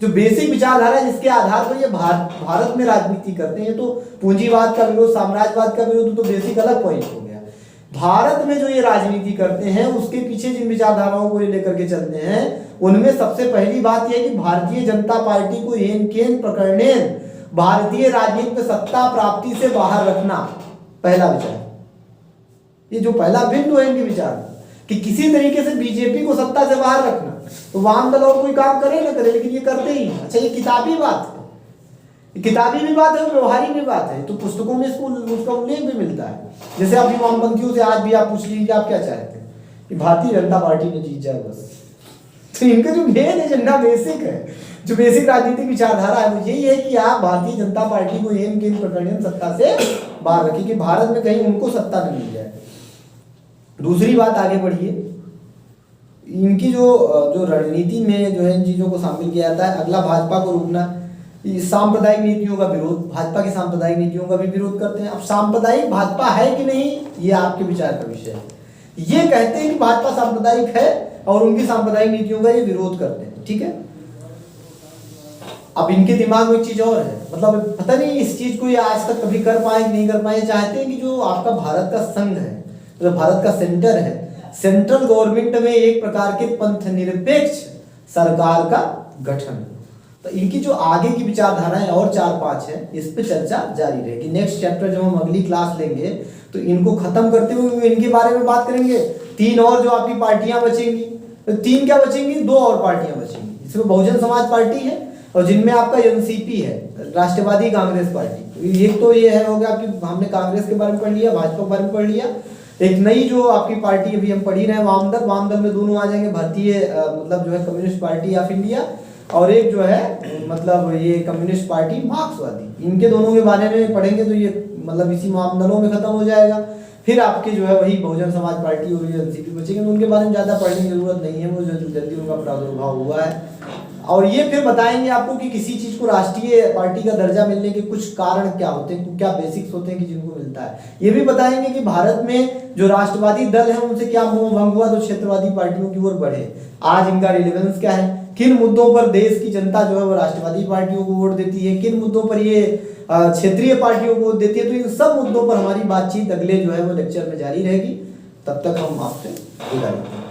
जो बेसिक विचारधारा है जिसके आधार पर ये भारत में राजनीति करते हैं, तो पूंजीवाद का विरोध, साम्राज्यवाद का विरोध तो बेसिक अलग पॉइंट हो गया। भारत में जो ये राजनीति करते हैं उसके पीछे जिन विचारधाराओं को ये लेकर के चलते हैं, उनमें सबसे पहली बात यह है कि भारतीय जनता पार्टी को येन केन प्रकरणेन भारतीय राजनीति में सत्ता प्राप्ति से बाहर रखना, पहला विचार। ये जो पहला बिंदु है इनके विचार कि किसी तरीके से बीजेपी को सत्ता से बाहर रखना। तो वाम दल और कोई काम करे ना करे, लेकिन ये करते ही। अच्छा, ये किताबी बात है, किताबी भी बात है और व्यवहारिक भी बात है, तो पुस्तकों में इसको उसका उल्लेख भी मिलता है। जैसे अभी वामपंथियों से आज भी आप पूछ लीजिए कि आप क्या चाहते हैं कि भारतीय जनता पार्टी में जीत जाए बस। तो इनका जो मेन एजेंडा बेसिक है, जो बेसिक राजनीतिक विचारधारा है वो यही है कि आप भारतीय जनता पार्टी को एम के प्रकरण सत्ता से बाहर रखिए कि भारत में कहीं उनको सत्ता न मिल जाए। दूसरी बात आगे बढ़िए, इनकी जो रणनीति में जो है इन चीजों को शामिल किया जाता है। अगला, भाजपा को रोकना, सांप्रदायिक नीतियों का विरोध, भाजपा की सांप्रदायिक नीतियों का भी विरोध करते हैं। अब सांप्रदायिक भाजपा है कि नहीं ये आपके विचार का विषय है। ये कहते हैं कि भाजपा सांप्रदायिक है और उनकी सांप्रदायिक नीतियों का ये विरोध करते हैं, ठीक है। अब इनके दिमाग में एक चीज और है, मतलब पता नहीं इस चीज को ये आज तक कभी कर पाए कि नहीं कर पाए। चाहते हैं कि जो आपका भारत का संघ है, जो भारत का सेंटर है, सेंट्रल गवर्नमेंट में एक प्रकार के पंथ निरपेक्ष सरकार का गठन। तो इनकी जो आगे की विचारधाराएं और 4-5 है, इस पे चर्चा जारी रहेगी। नेक्स्ट चैप्टर जब हम अगली क्लास लेंगे तो इनको खत्म करते हुए इनके बारे में बात करेंगे। 3 और जो आपकी पार्टियां बचेंगी, तो 3 क्या बचेंगी, 2 और पार्टियां बचेंगी। इसमें बहुजन समाज पार्टी है और जिनमें आपका एनसीपी है, राष्ट्रवादी कांग्रेस पार्टी। एक तो ये है हो गया आपकी, हमने कांग्रेस के बारे में पढ़ लिया, भाजपा के बारे में पढ़ लिया। एक नई जो आपकी पार्टी अभी हम पढ़ ही रहे हैं, वामदल। वामदल में दोनों आ जाएंगे, भारतीय मतलब जो है कम्युनिस्ट पार्टी ऑफ इंडिया, और एक जो है मतलब ये कम्युनिस्ट पार्टी मार्क्सवादी। इनके दोनों के बारे में पढ़ेंगे तो ये मतलब इसी वामदलों में खत्म हो जाएगा। फिर आपके जो है वही बहुजन समाज पार्टी और एनसीपी बचेंगे, तो उनके बारे में ज्यादा पढ़ने की जरूरत नहीं है, वो जल्दी उनका प्रादुर्भाव हुआ है। और ये फिर बताएंगे आपको कि किसी चीज को राष्ट्रीय पार्टी का दर्जा मिलने के कुछ कारण क्या होते हैं, क्या बेसिक्स होते हैं कि जिनको मिलता है। ये भी बताएंगे कि भारत में जो राष्ट्रवादी दल है उनसे क्या मोह भंग हुआ तो क्षेत्रवादी पार्टियों की ओर बढ़े। आज इनका रिलेवेंस क्या है, किन मुद्दों पर देश की जनता जो है वो राष्ट्रवादी पार्टियों को वोट देती है, किन मुद्दों पर ये क्षेत्रीय पार्टियों को वोट देती है। तो इन सब मुद्दों पर हमारी बातचीत अगले जो है वो लेक्चर में जारी रहेगी। तब तक हम आपसे विदा लेते हैं।